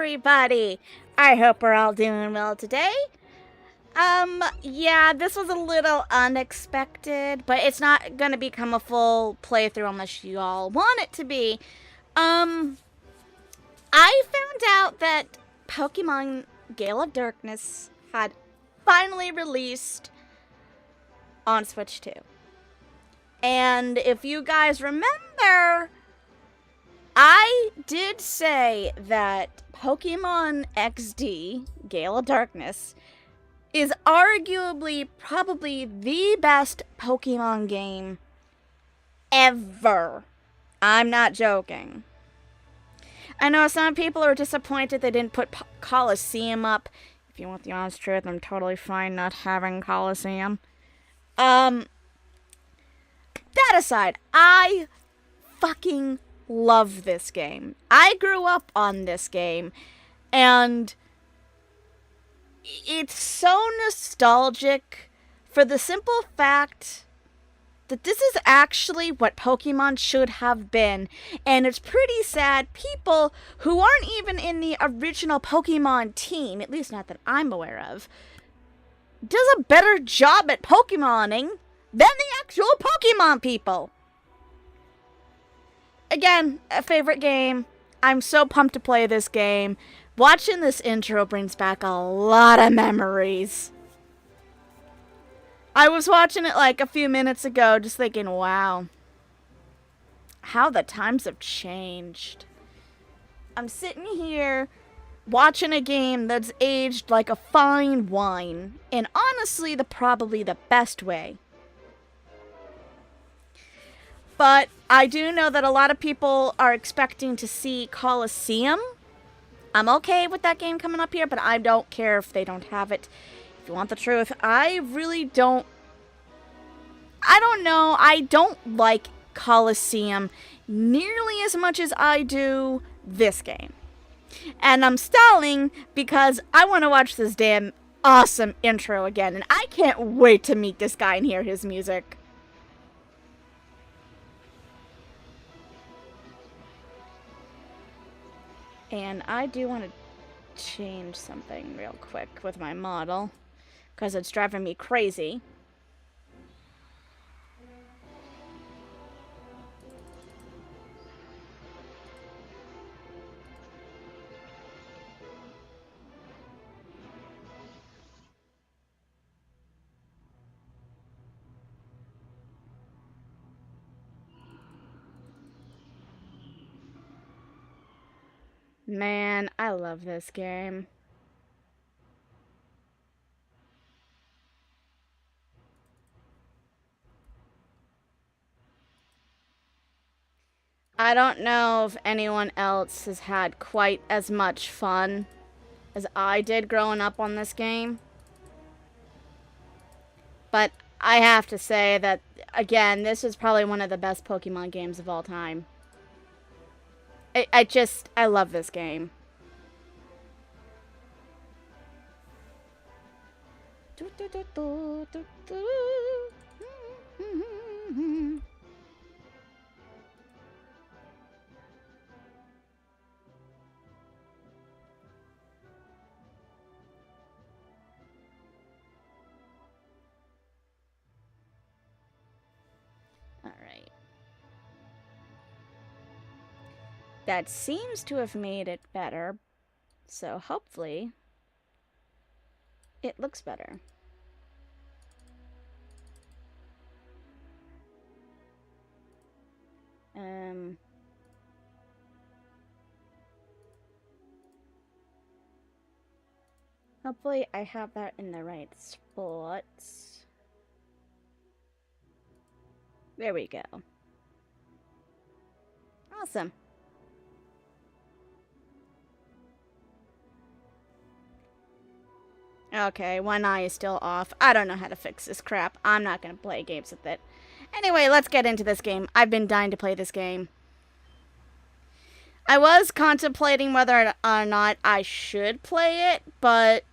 everybody! I hope we're all doing well today. Yeah, this was a little unexpected, but it's not gonna become a full playthrough unless you all want it to be. I found out that Pokemon Gale of Darkness had finally released on Switch 2. And if you guys remember, I did say that Pokemon XD, Gale of Darkness, is arguably probably the best Pokemon game ever. I'm not joking. I know some people are disappointed they didn't put Coliseum up. If you want the honest truth, I'm totally fine not having Coliseum. That aside, I fucking love this game. I grew up on this game, and it's so nostalgic for the simple fact that this is actually what Pokemon should have been. And it's pretty sad people who aren't even in the original Pokemon team, at least not that I'm aware of, does a better job at Pokemoning than the actual Pokemon people. Again, a favorite game. I'm so pumped to play this game. Watching this intro brings back a lot of memories. I was watching it like a few minutes ago, just thinking, wow, how the times have changed. I'm sitting here watching a game that's aged like a fine wine, and honestly, probably the best way. But I do know that a lot of people are expecting to see Coliseum. I'm okay with that game coming up here, but I don't care if they don't have it. If you want the truth, I really don't... I don't know. I don't like Coliseum nearly as much as I do this game. And I'm stalling because I want to watch this damn awesome intro again. And I can't wait to meet this guy and hear his music. And I do want to change something real quick with my model, because it's driving me crazy. Man, I love this game. I don't know if anyone else has had quite as much fun as I did growing up on this game. But I have to say that, again, this is probably one of the best Pokemon games of all time. I love this game. Alright. That seems to have made it better, so hopefully it looks better. Hopefully I have that in the right spots. There we go. Awesome. Okay, one eye is still off. I don't know how to fix this crap. I'm not gonna play games with it. Anyway, let's get into this game. I've been dying to play this game. I was contemplating whether or not I should play it, but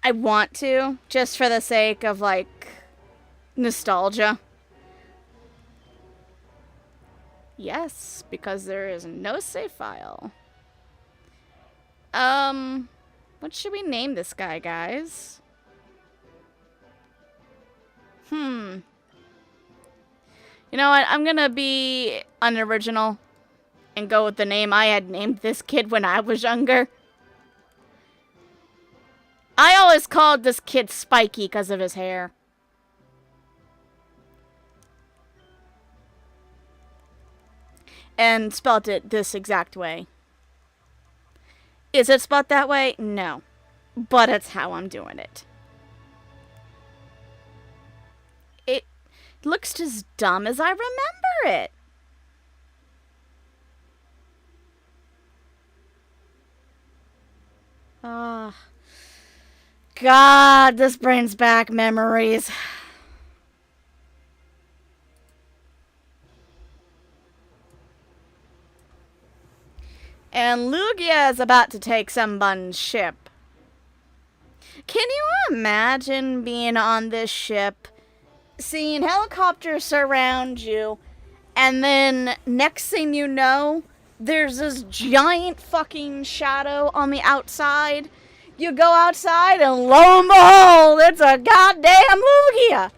I want to, just for the sake of, like, nostalgia. Yes, because there is no save file. What should we name this guy, guys? You know what? I'm gonna be unoriginal and go with the name I had named this kid when I was younger. I always called this kid Spiky because of his hair. And spelt it this exact way. Is it spelled that way? No. But it's how I'm doing it. It looks as dumb as I remember it. God, this brings back memories. And Lugia is about to take someone's ship. Can you imagine being on this ship, seeing helicopters surround you, and then next thing you know, there's this giant fucking shadow on the outside? You go outside and lo and behold, it's a goddamn Lugia.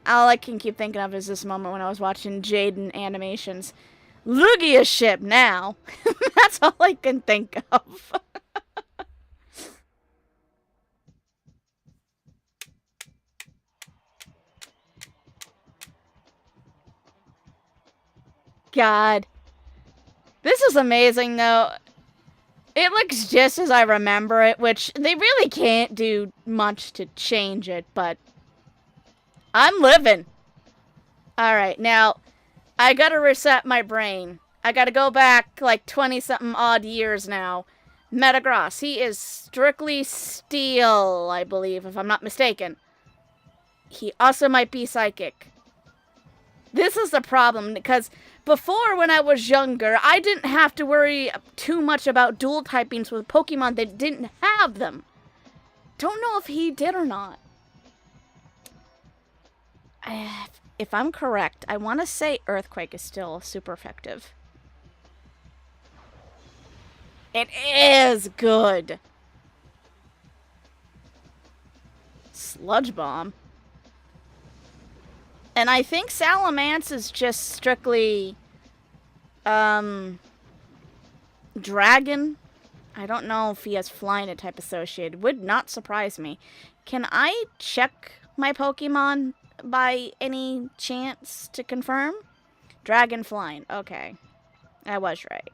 All I can keep thinking of is this moment when I was watching Jaden animations. Lugia ship now. That's all I can think of. God. This is amazing, though. It looks just as I remember it, which they really can't do much to change it, but I'm living. Alright, now, I gotta reset my brain. I gotta go back like 20-something odd years now. Metagross, he is strictly steel, I believe, if I'm not mistaken. He also might be psychic. This is the problem, because before, when I was younger, I didn't have to worry too much about dual typings with Pokemon that didn't have them. Don't know if he did or not. If I'm correct, I want to say Earthquake is still super effective. It is good. Sludge Bomb. And I think Salamence is just strictly Dragon. I don't know if he has flying type associated. Would not surprise me. Can I check my Pokemon by any chance to confirm? Dragon flying. Okay. I was right.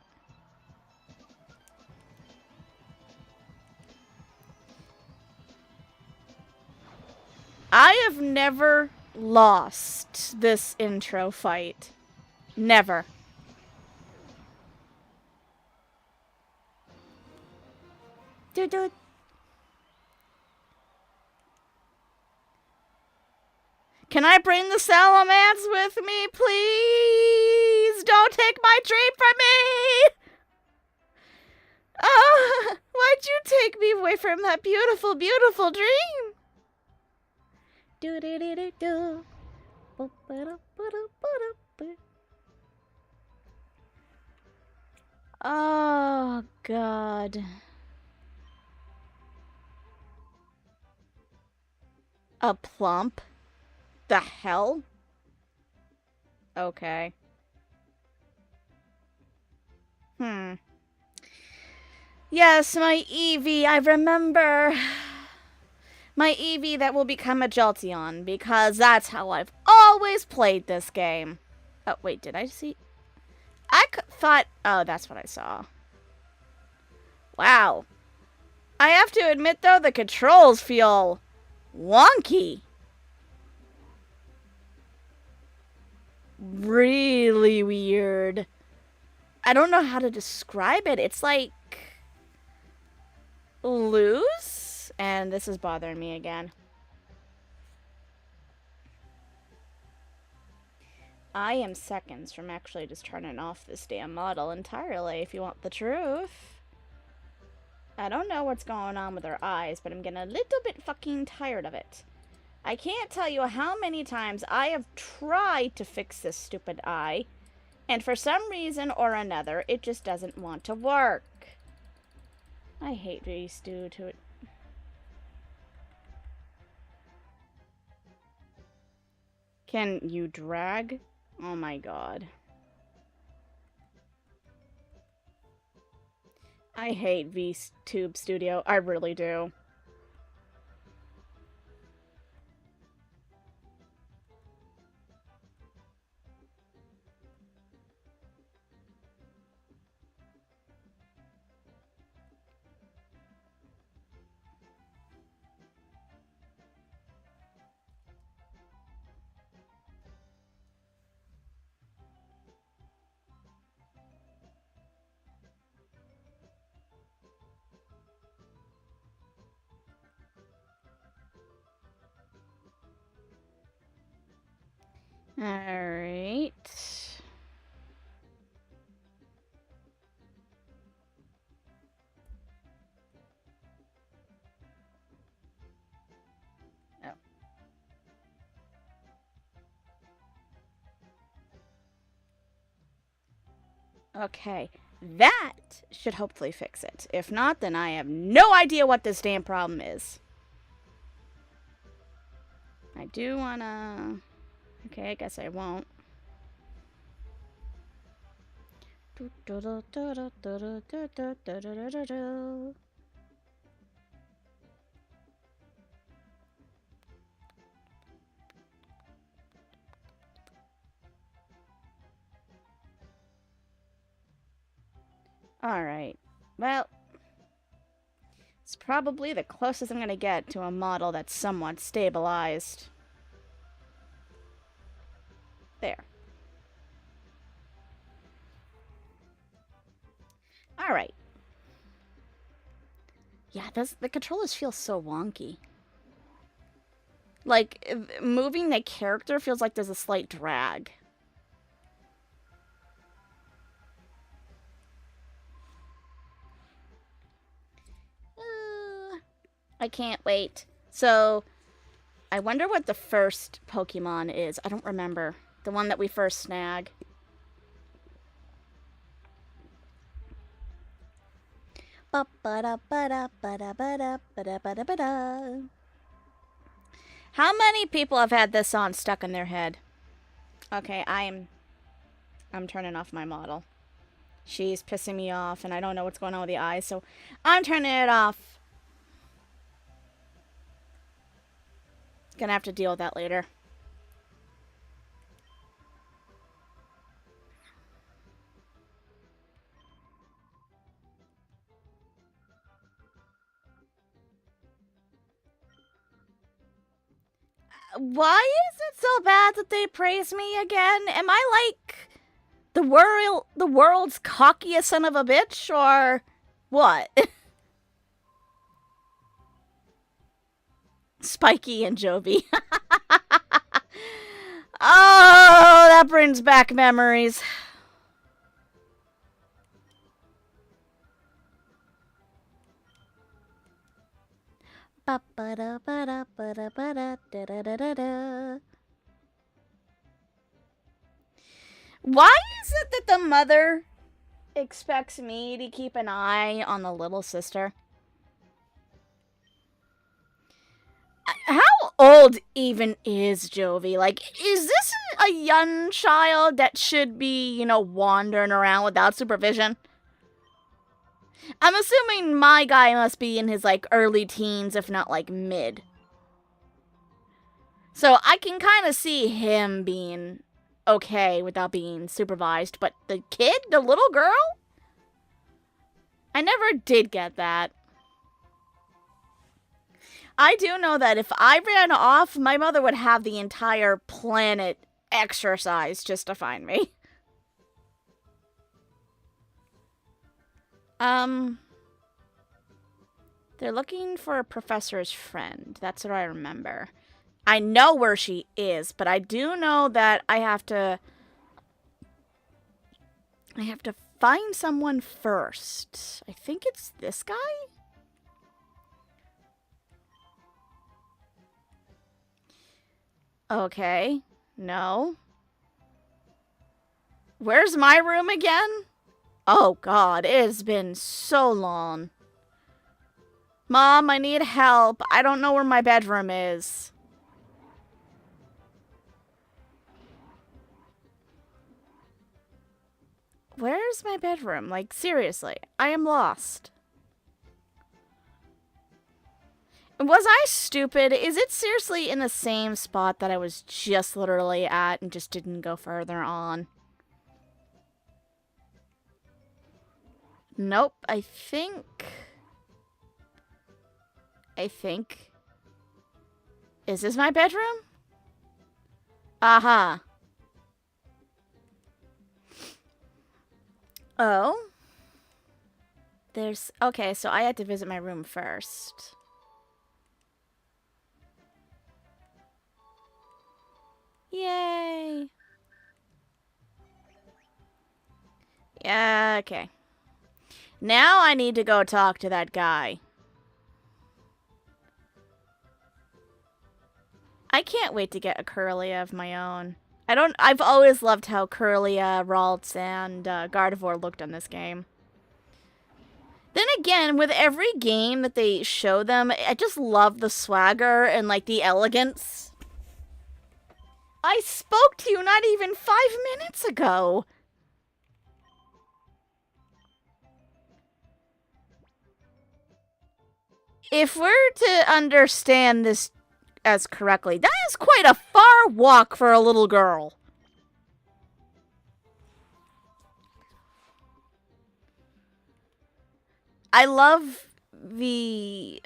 I have never lost this intro fight. Never. Dude. Can I bring the Salamence with me, please? Don't take my dream from me! Oh, why'd you take me away from that beautiful, beautiful dream? Do-do-do-do-do. Oh, God. A plump? The hell? Okay. Yes, my Eevee, I remember. My Eevee that will become a Jolteon, because that's how I've always played this game. Oh, wait, did I see? I thought... Oh, that's what I saw. Wow. I have to admit, though, the controls feel wonky. Really weird. I don't know how to describe it. It's like... loose? And this is bothering me again. I am seconds from actually just turning off this damn model entirely, if you want the truth. I don't know what's going on with her eyes, but I'm getting a little bit fucking tired of it. I can't tell you how many times I have tried to fix this stupid eye, And for some reason or another, it just doesn't want to work. I hate VStudio to it. Can you drag? Oh my god. I hate VTube Studio. I really do. Alright. Okay, that should hopefully fix it. If not, then I have no idea what this damn problem is. I do wanna... Okay, I guess I won't. Alright, well, it's probably the closest I'm gonna get to a model that's somewhat stabilized. There. Alright. Yeah, the controllers feel so wonky. Like, moving the character feels like there's a slight drag. I can't wait. So, I wonder what the first Pokemon is. I don't remember. The one that we first snag. How many people have had this song stuck in their head? Okay, I'm turning off my model. She's pissing me off, and I don't know what's going on with the eyes, so I'm turning it off. Gonna have to deal with that later. Why is it so bad that they praise me again? Am I like the world's cockiest son of a bitch, or what? Spiky and Jovi. Oh, that brings back memories. Why is it that the mother expects me to keep an eye on the little sister? How old even is Jovi? Like, is this a young child that should be, wandering around without supervision? I'm assuming my guy must be in his, early teens, if not, mid. So I can kind of see him being okay without being supervised. But the kid? The little girl? I never did get that. I do know that if I ran off, my mother would have the entire planet exercise just to find me. They're looking for a professor's friend. That's what I remember. I know where she is, but I do know that I have to find someone first. I think it's this guy? Okay. No. Where's my room again? Oh god, it has been so long. Mom, I need help. I don't know where my bedroom is. Where's my bedroom? Like, seriously, I am lost. Was I stupid? Is it seriously in the same spot that I was just literally at and just didn't go further on? Nope, I think... Is this my bedroom? Aha. Oh? There's... Okay, so I had to visit my room first. Yay! Yeah, okay. Now I need to go talk to that guy. I can't wait to get a Curlia of my own. I've always loved how Curlia, Ralts, and Gardevoir looked on this game. Then again, with every game that they show them, I just love the swagger and, like, the elegance. I spoke to you not even 5 minutes ago. If we're to understand this as correctly, that is quite a far walk for a little girl. I love the...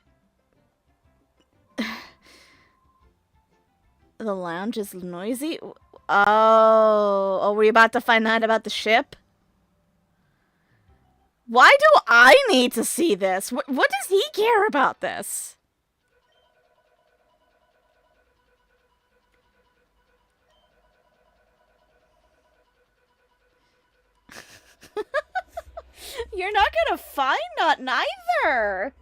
The lounge is noisy? Oh, were you about to find out about the ship? Why do I need to see this? What does he care about this? You're not gonna find that neither.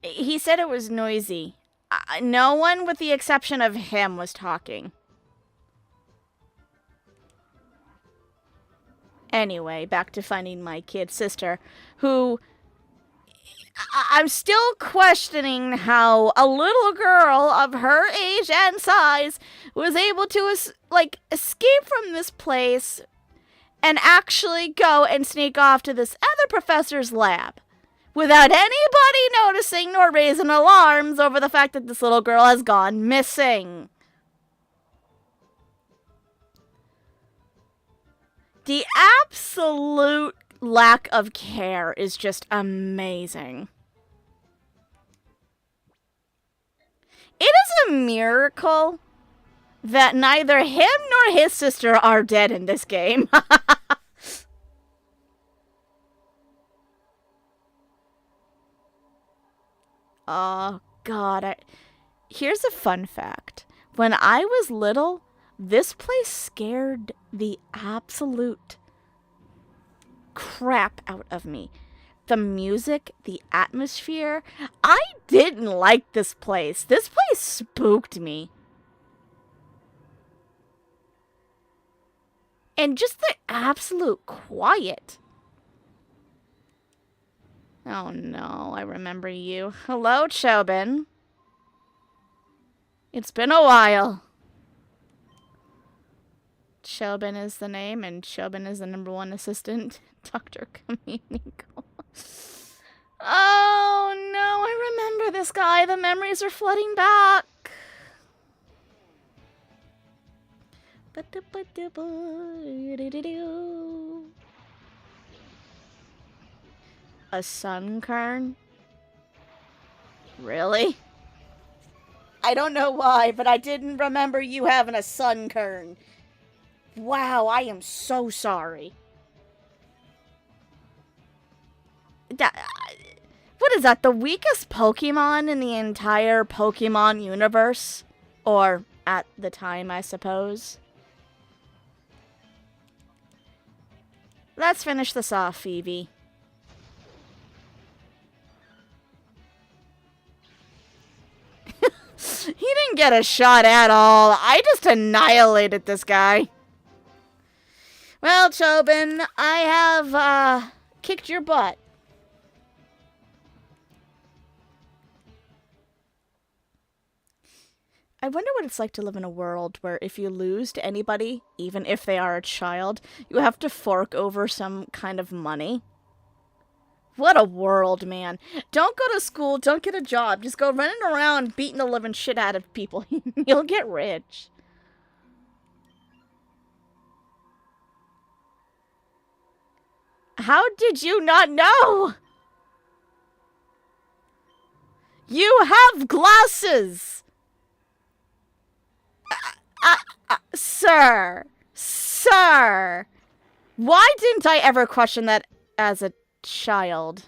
He said it was noisy. No one, with the exception of him, was talking. Anyway, back to finding my kid sister, who... I'm still questioning how a little girl of her age and size was able to, escape from this place and actually go and sneak off to this other professor's lab without anybody noticing nor raising alarms over the fact that this little girl has gone missing. The absolute lack of care is just amazing. It is a miracle that neither him nor his sister are dead in this game. Oh, God. Here's a fun fact. When I was little, this place scared the absolute crap out of me. The music, the atmosphere. I didn't like this place. This place spooked me. And just the absolute quiet. Oh no, I remember you. Hello, Chobin. It's been a while. Chobin is the name, and Chobin is the #1 assistant. Dr. Kamiko. Oh no, I remember this guy. The memories are flooding back. A sunkern? Really? I don't know why, but I didn't remember you having a sunkern. Wow, I am so sorry. What is that, the weakest Pokemon in the entire Pokemon universe? Or at the time, I suppose. Let's finish this off, Phoebe. He didn't get a shot at all. I just annihilated this guy. Well, Chobin, I have, kicked your butt. I wonder what it's like to live in a world where if you lose to anybody, even if they are a child, you have to fork over some kind of money. What a world, man. Don't go to school, don't get a job. Just go running around beating the living shit out of people. You'll get rich. How did you not know? You have glasses! Sir. Sir. Why didn't I ever question that as a child?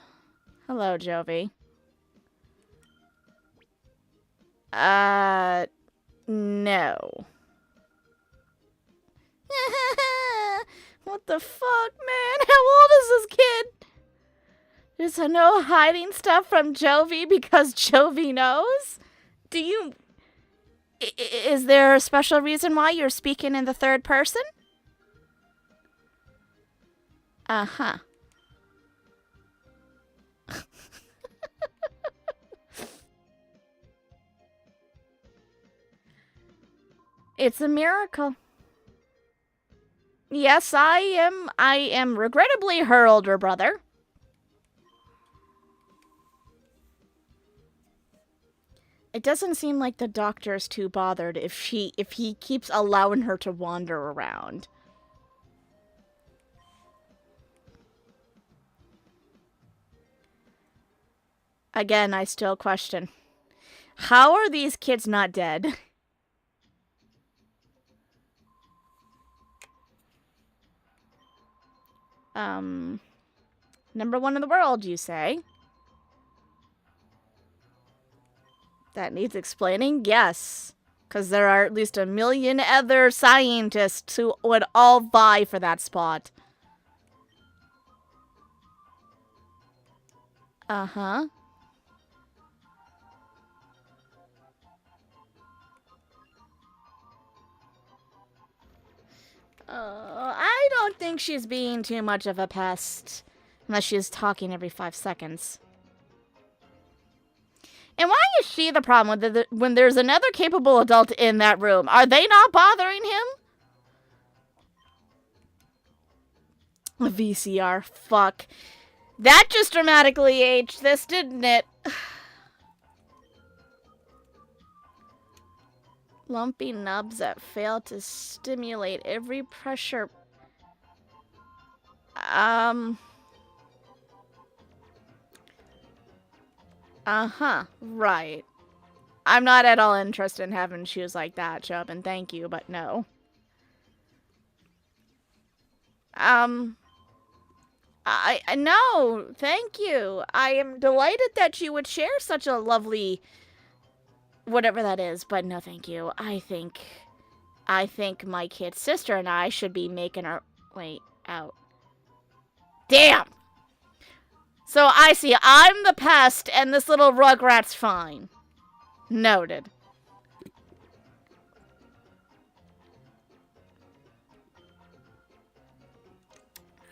Hello, Jovi. No. What the fuck, man? How old is this kid? There's no hiding stuff from Jovi because Jovi knows? Do you... Is there a special reason why you're speaking in the third person? Uh-huh. It's a miracle. Yes, I am regrettably her older brother. It doesn't seem like the doctor's too bothered if he keeps allowing her to wander around. Again, I still question. How are these kids not dead? Number one in the world, you say? That needs explaining? Yes. Because there are at least 1 million other scientists who would all vie for that spot. Uh-huh. I don't think she's being too much of a pest. Unless she's talking every 5 seconds. And why is she the problem when there's another capable adult in that room? Are they not bothering him? A VCR. Fuck. That just dramatically aged this, didn't it? Lumpy nubs that fail to stimulate every pressure. Uh-huh. Right. I'm not at all interested in having shoes like that, Chubb, and thank you, but no. No, thank you. I am delighted that you would share such a lovely whatever that is, but no thank you. I think my kid's sister and I should be making our way out. Damn! So I see, I'm the pest and this little rugrat's fine. Noted.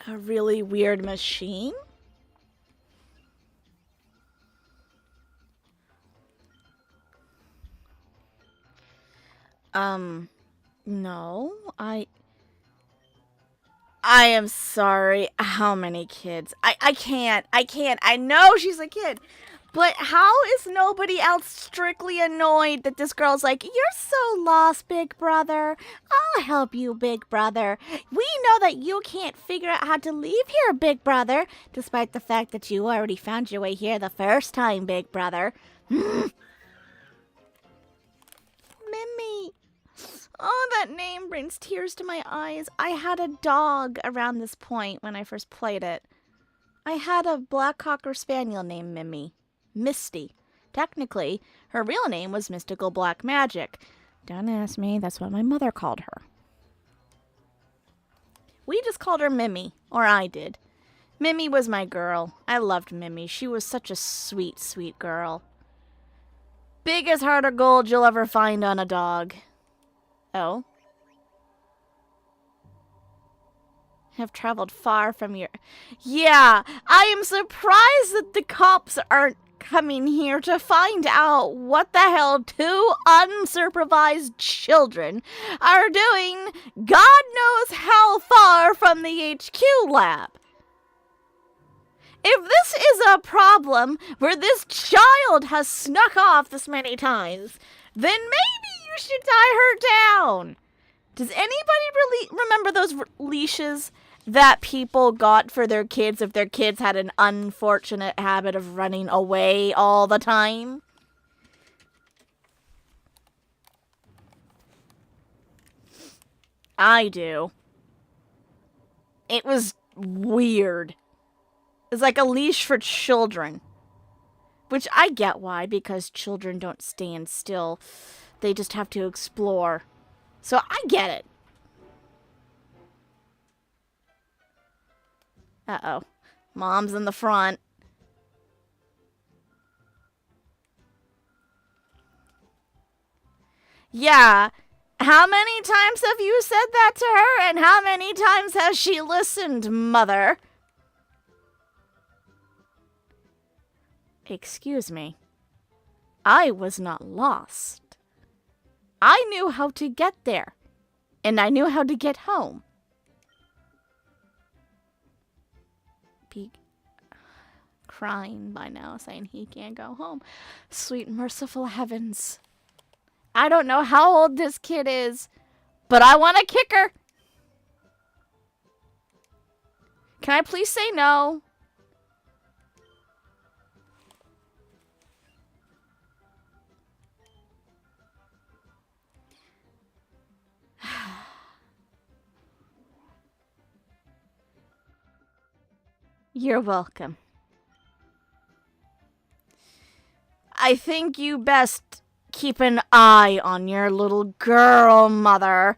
A really weird machine? No, I am sorry. How many kids? I can't. I know she's a kid. But how is nobody else strictly annoyed that this girl's like, you're so lost, big brother. I'll help you, big brother. We know that you can't figure out how to leave here, big brother, despite the fact that you already found your way here the first time, big brother. Mimi. Oh, that name brings tears to my eyes. I had a dog around this point when I first played it. I had a black cocker spaniel named Mimi. Misty. Technically, her real name was Mystical Black Magic. Don't ask me, that's what my mother called her. We just called her Mimi, or I did. Mimi was my girl. I loved Mimi. She was such a sweet, sweet girl. biggest heart of gold you'll ever find on a dog. Oh. Have traveled far from your... Yeah, I am surprised that the cops aren't coming here to find out what the hell two unsupervised children are doing God knows how far from the HQ lab. If this is a problem where this child has snuck off this many times, then maybe you should tie her down. Does anybody really remember those leashes that people got for their kids if their kids had an unfortunate habit of running away all the time? I do. It was weird. It's like a leash for children. Which I get why, because children don't stand still. They just have to explore. So I get it. Uh-oh. Mom's in the front. Yeah. How many times have you said that to her? And how many times has she listened, mother? Excuse me. I was not lost. I knew how to get there. And I knew how to get home. Crying by now, saying he can't go home. Sweet merciful heavens. I don't know how old this kid is, but I want to kick her. Can I please say no? You're welcome. I think you best keep an eye on your little girl, mother.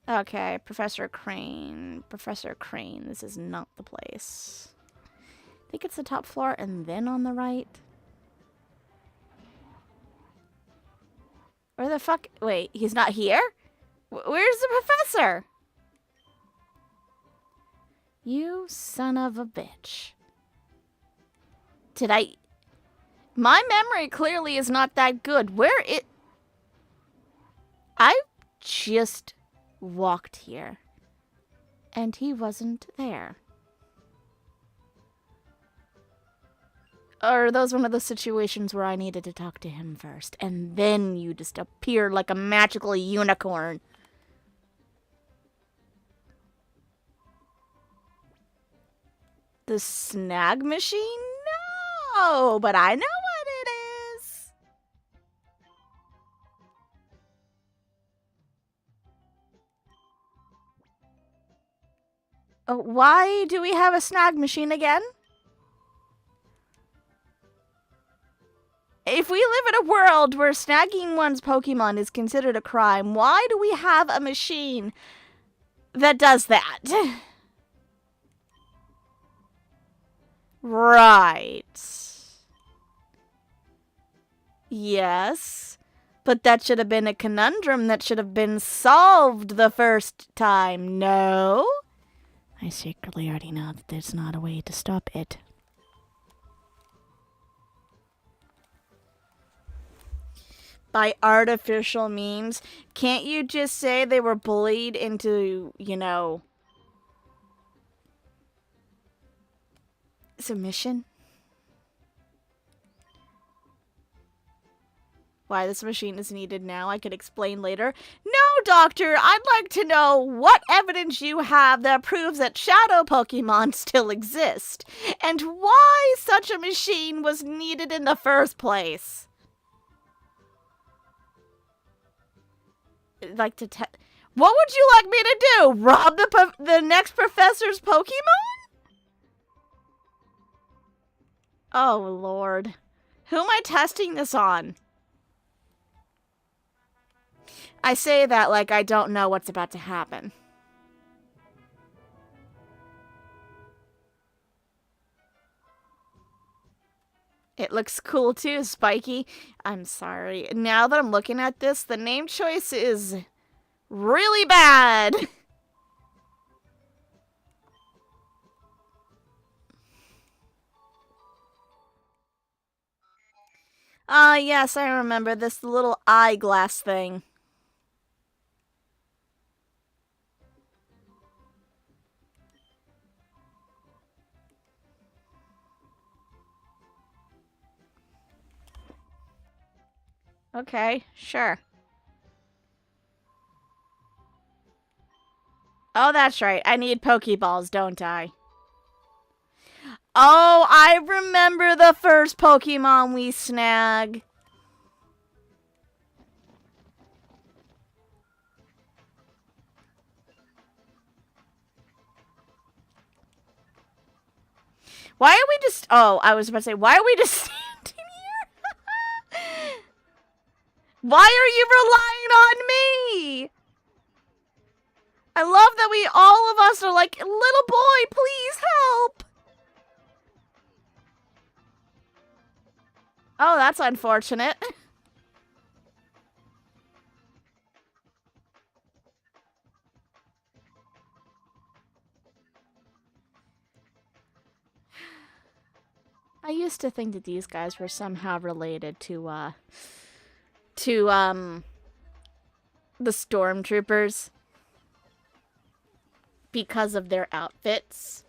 Okay, Professor Crane. Professor Crane, this is not the place. I think it's the top floor and then on the right. Where the fuck? Wait, he's not here? Where's the professor? You son of a bitch. Did I... My memory clearly is not that good. Where it... I just walked here. And he wasn't there. Or are those one of those situations where I needed to talk to him first, and then you just appeared like a magical unicorn? The snag machine? No, but I know what it is. Why do we have a snag machine again? If we live in a world where snagging one's Pokemon is considered a crime, why do we have a machine that does that? Right. Yes. But that should have been a conundrum that should have been solved the first time, no? I secretly already know that there's not a way to stop it. By artificial means, can't you just say they were bullied into, you know, submission? Why this machine is needed now, I could explain later. No, Doctor, I'd like to know what evidence you have that proves that shadow Pokemon still exist, and why such a machine was needed in the first place. Like to what would you like me to do? Rob the next professor's Pokemon? Oh, Lord. Who am I testing this on? I say that like I don't know what's about to happen. It looks cool too, Spiky. I'm sorry. Now that I'm looking at this, the name choice is really bad. Ah, yes, I remember this little eyeglass thing. Okay, sure. Oh, that's right. I need Pokeballs, don't I? Oh, I remember the first Pokemon we snag. Why are we just... Oh, I was about to say, why are we just standing here? Why are you relying on me? I love that we, all of us are like, little boy, please help. Oh, that's unfortunate. I used to think that these guys were somehow related to the stormtroopers because of their outfits.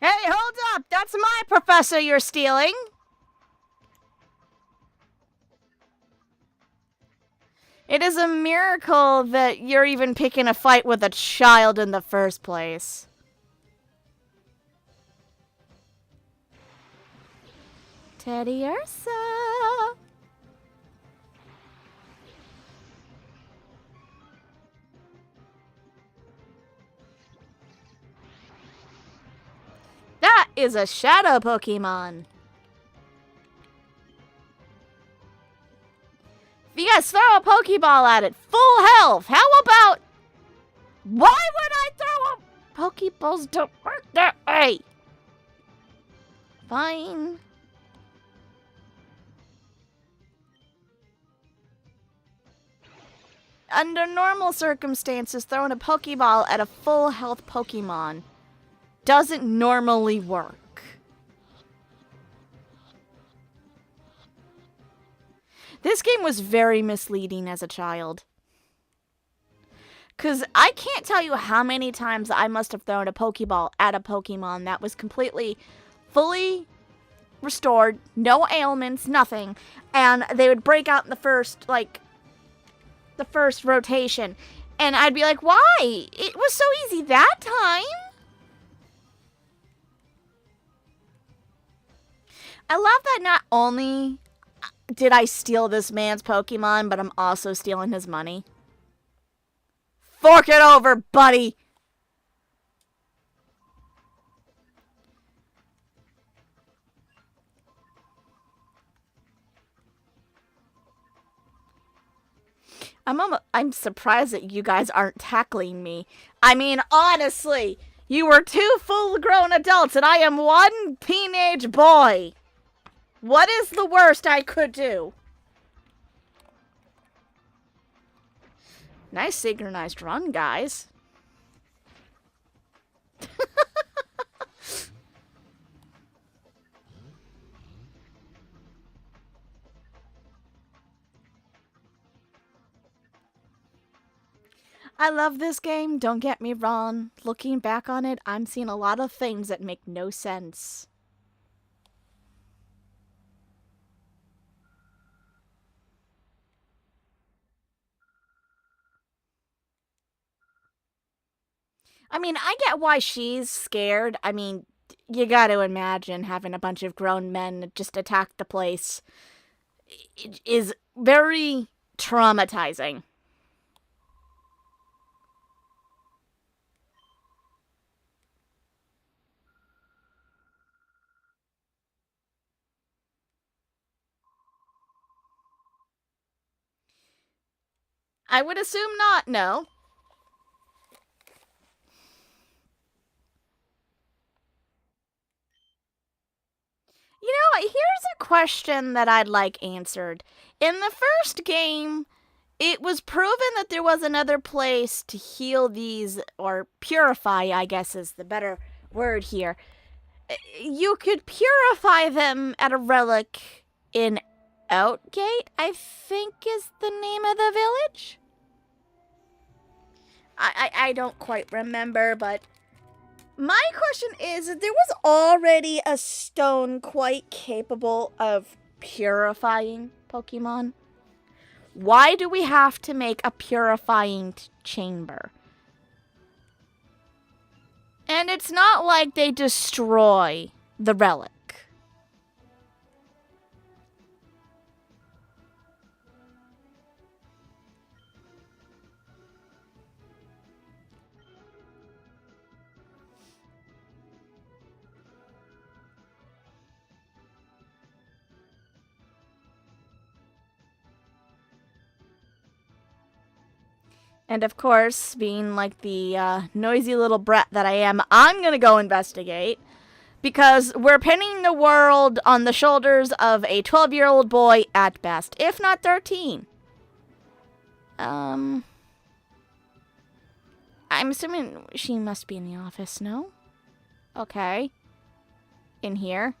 Hey, hold up! That's my professor you're stealing! It is a miracle that you're even picking a fight with a child in the first place. Teddy Ursa! That is a shadow Pokemon. If you guys throw a Pokeball at it, full health, how about... Why would I throw a... Pokeballs don't work that way. Fine. Under normal circumstances, throwing a Pokeball at a full health Pokemon doesn't normally work. This game was very misleading as a child. Because I can't tell you how many times I must have thrown a Pokeball at a Pokemon that was completely, fully restored, no ailments, nothing, and they would break out in the first rotation. And I'd be like, why? It was so easy that time. I love that not only did I steal this man's Pokemon, but I'm also stealing his money. Fork it over, buddy! I'm surprised that you guys aren't tackling me. I mean, honestly, you were two full-grown adults and I am one teenage boy. What is the worst I could do? Nice synchronized run, guys. I love this game, don't get me wrong. Looking back on it, I'm seeing a lot of things that make no sense. I mean, I get why she's scared. I mean, you gotta imagine having a bunch of grown men just attack the place. It is very traumatizing. I would assume not, no. You know, here's a question that I'd like answered. In the first game, it was proven that there was another place to heal these, or purify, I guess is the better word here. You could purify them at a relic in Outgate, I think is the name of the village. I don't quite remember, but my question is, there was already a stone quite capable of purifying Pokemon. Why do we have to make a purifying chamber? And it's not like they destroy the relic. And of course, being like the noisy little brat that I am, I'm gonna go investigate. Because we're pinning the world on the shoulders of a 12-year-old boy at best, if not 13. I'm assuming she must be in the office, no? Okay. In here.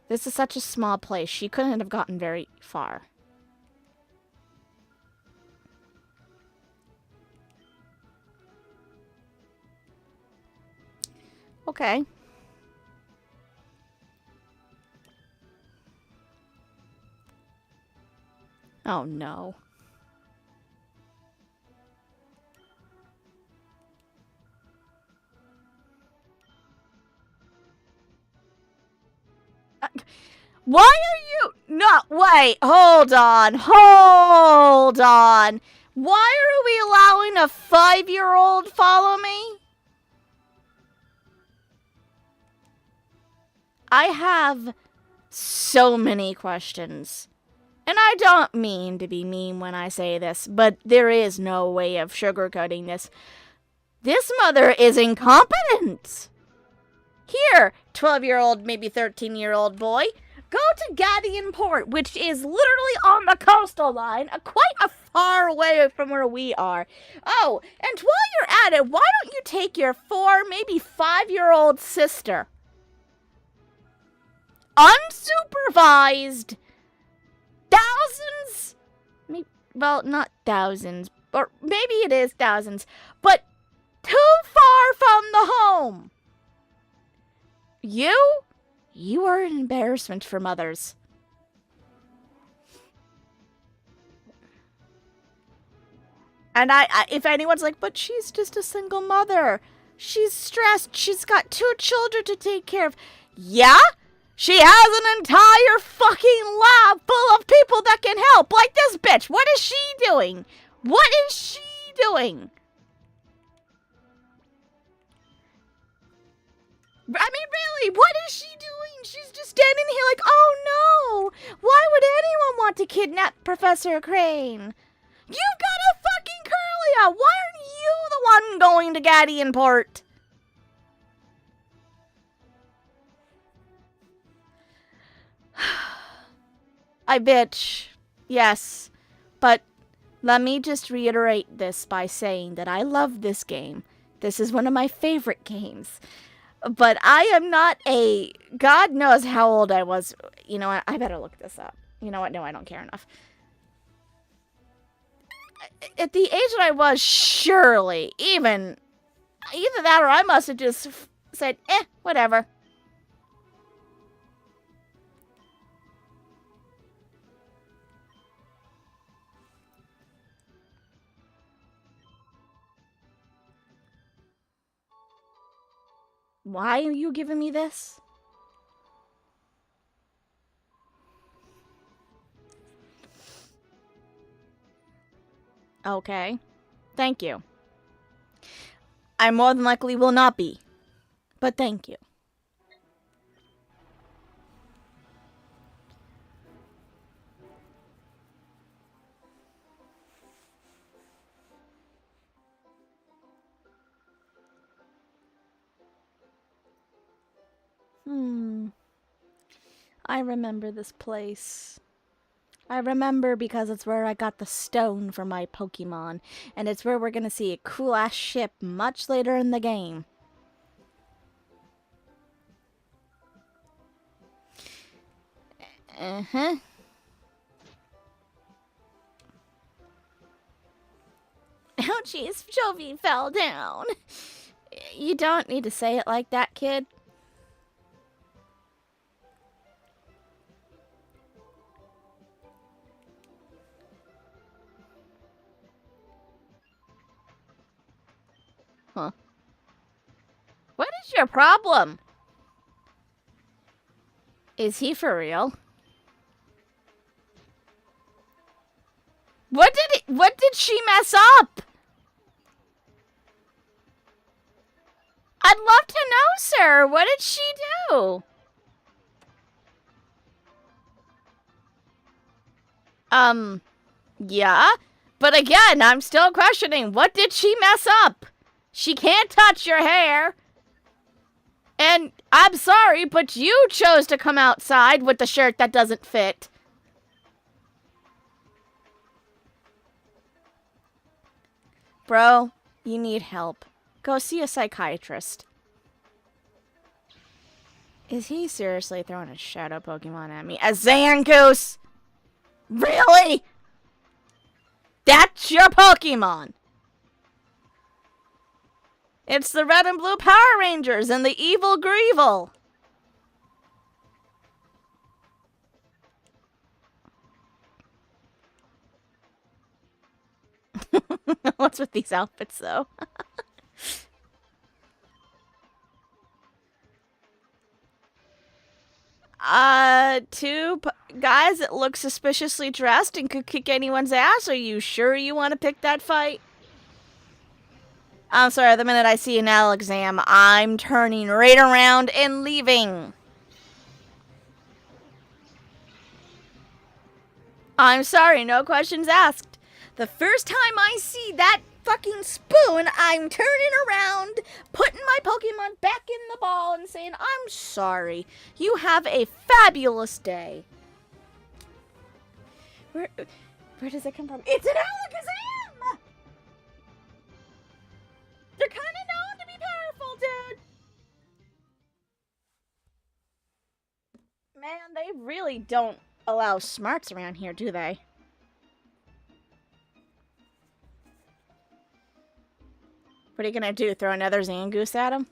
This is such a small place. She couldn't have gotten very far. Okay. Oh, no. Why are you... No, wait. Hold on. Hold on. Why are we allowing a 5-year-old follow me? I have so many questions. And I don't mean to be mean when I say this, but there is no way of sugarcoating this. This mother is incompetent. Here, 12-year-old, maybe 13-year-old boy, go to Gadian Port, which is literally on the coastal line, quite a far away from where we are. Oh, and while you're at it, why don't you take your 4, maybe 5-year-old sister? Unsupervised. Thousands? Maybe, well, not thousands, or maybe it is thousands, but too far from the home. You are an embarrassment for mothers. And if anyone's like, but she's just a single mother. She's stressed. She's got 2 children to take care of. Yeah? She has an entire fucking lab full of people that can help, like this bitch. What is she doing? What is she doing? I mean, really, what is she doing? She's just standing here like, oh no, why would anyone want to kidnap Professor Crane? You've got a fucking Curlia. Why aren't you the one going to Gadian Port? I bitch. Yes. But let me just reiterate this by saying that I love this game. This is one of my favorite games. But I am not a... God knows how old I was. You know what? I better look this up. You know what? No, I don't care enough. At the age that I was, surely, either that or I must have just said, whatever. Why are you giving me this? Okay. Thank you. I more than likely will not be. But thank you. I remember this place. I remember because it's where I got the stone for my Pokemon, and it's where we're gonna see a cool-ass ship much later in the game. Uh-huh. Oh, jeez, Jovi fell down. You don't need to say it like that, kid. Huh. What is your problem? Is he for real? What did she mess up? I'd love to know, sir. What did she do? Yeah. But again, I'm still questioning. What did she mess up? She can't touch your hair. And I'm sorry, but you chose to come outside with the shirt that doesn't fit. Bro, you need help. Go see a psychiatrist. Is he seriously throwing a shadow Pokemon at me? A Zangoose? Really? That's your Pokemon? It's the Red and Blue Power Rangers and the Evil Greevil. What's with these outfits, though? Two guys that look suspiciously dressed and could kick anyone's ass. Are you sure you want to pick that fight? I'm sorry, the minute I see an Alakazam, I'm turning right around and leaving. I'm sorry, no questions asked. The first time I see that fucking spoon, I'm turning around, putting my Pokemon back in the ball and saying, I'm sorry. You have a fabulous day. Where does it come from? It's an Alakazam! They're kind of known to be powerful, dude. Man, they really don't allow smarts around here, do they? What are you gonna do? Throw another Zangoose at him?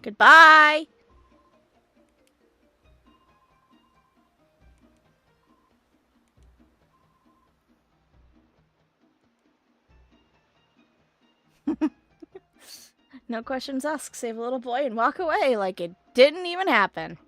Goodbye! No questions asked. Save a little boy and walk away like it didn't even happen.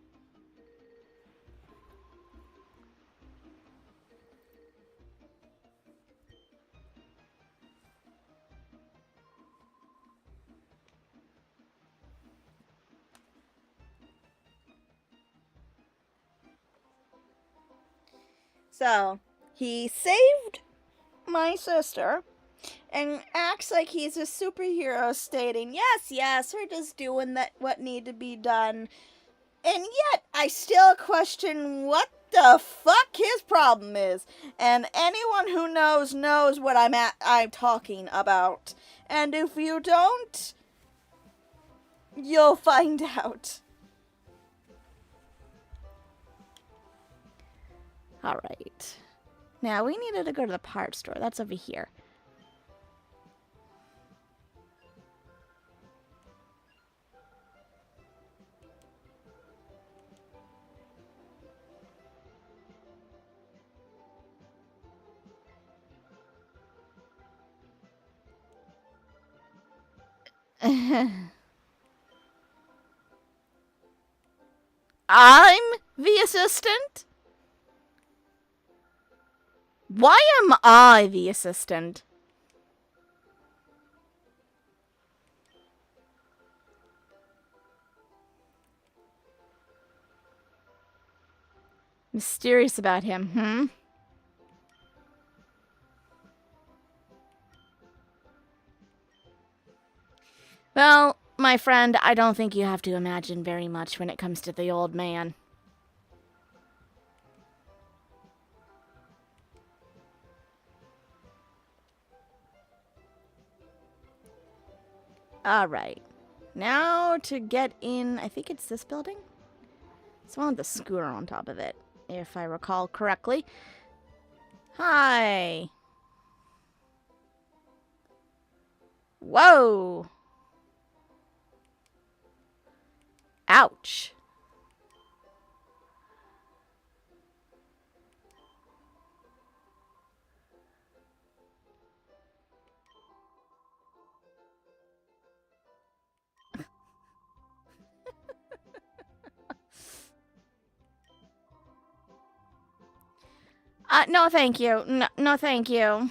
So, he saved my sister and acts like he's a superhero, stating, yes, we're just doing what need to be done. And yet, I still question what the fuck his problem is. And anyone who knows what I'm talking about. And if you don't, you'll find out. Alright. Now, we needed to go to the parts store. That's over here. I'm the assistant? Why am I the assistant? Mysterious about him, Well, my friend, I don't think you have to imagine very much when it comes to the old man. Alright. Now to get in, I think it's this building? It's one with the scooter on top of it, if I recall correctly. Hi. Whoa. Ouch. No thank you. No thank you.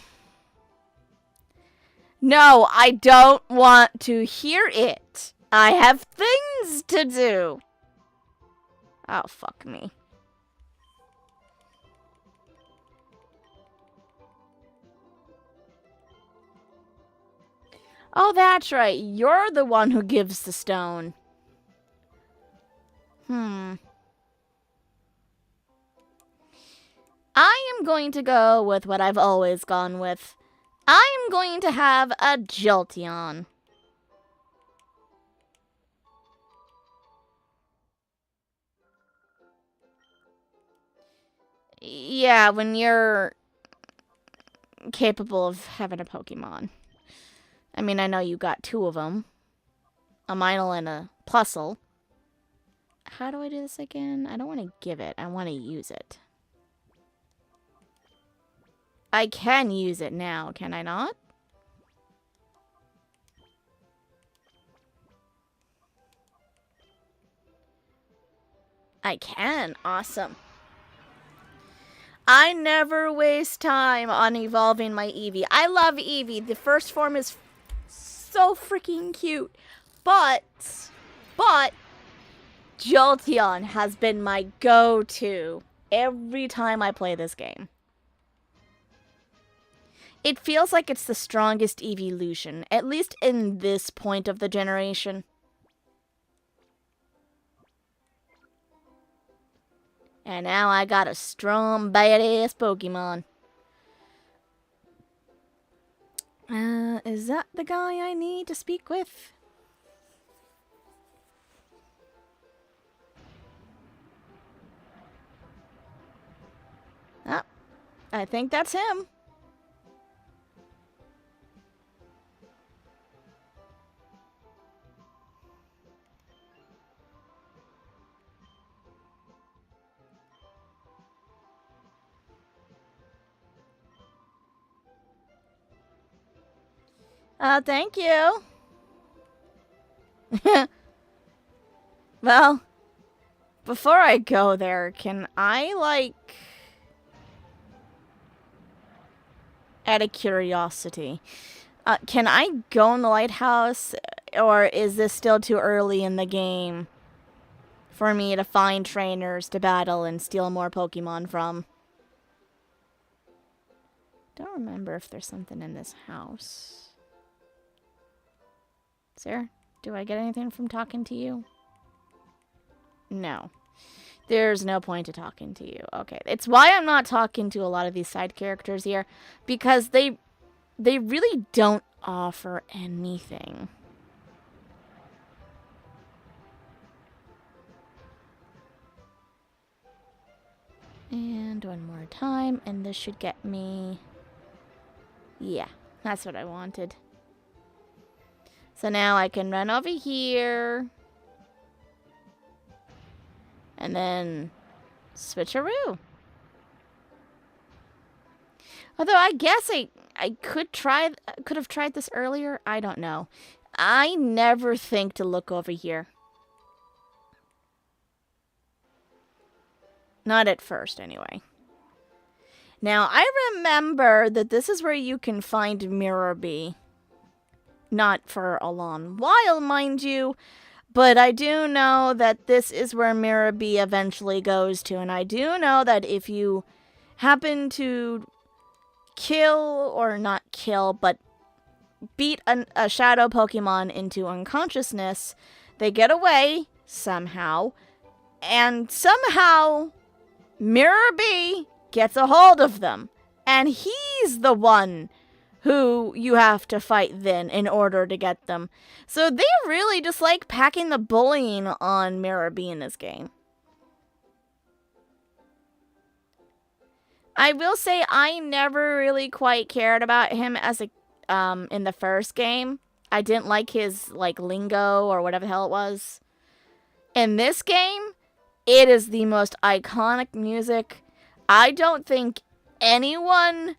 No, I don't want to hear it. I have things to do. Oh, fuck me. Oh, that's right. You're the one who gives the stone. I am going to go with what I've always gone with. I am going to have a Jolteon. Yeah, when you're capable of having a Pokemon. I mean, I know you got two of them. A Minel and a Plusle. How do I do this again? I don't want to give it. I want to use it. I can use it now, can I not? I can. Awesome. I never waste time on evolving my Eevee. I love Eevee. The first form is so freaking cute. But Jolteon has been my go-to every time I play this game. It feels like it's the strongest evolution, at least in this point of the generation. And now I got a strong, badass Pokemon. Is that the guy I need to speak with? Ah, I think that's him. Thank you. Well, before I go there, can I, like... out of curiosity, can I go in the lighthouse, or is this still too early in the game for me to find trainers to battle and steal more Pokemon from? Don't remember if there's something in this house. Is there? Do I get anything from talking to you? No. There's no point to talking to you. Okay. It's why I'm not talking to a lot of these side characters here. Because they really don't offer anything. And one more time. And this should get me... yeah. That's what I wanted. So now I can run over here. And then switcheroo. Although I guess I could have tried this earlier. I don't know. I never think to look over here. Not at first, anyway. Now, I remember that this is where you can find Mirror Bee. Not for a long while, mind you. But I do know that this is where Mirror Bee eventually goes to. And I do know that if you happen to kill, or not kill, but beat a shadow Pokemon into unconsciousness, they get away somehow, and somehow Mirror B gets a hold of them, and he's the one who you have to fight then in order to get them. So they really just like packing the bullying on Mirror B in this game. I will say I never really quite cared about him as a in the first game. I didn't like his like lingo or whatever the hell it was. In this game, it is the most iconic music. I don't think anyone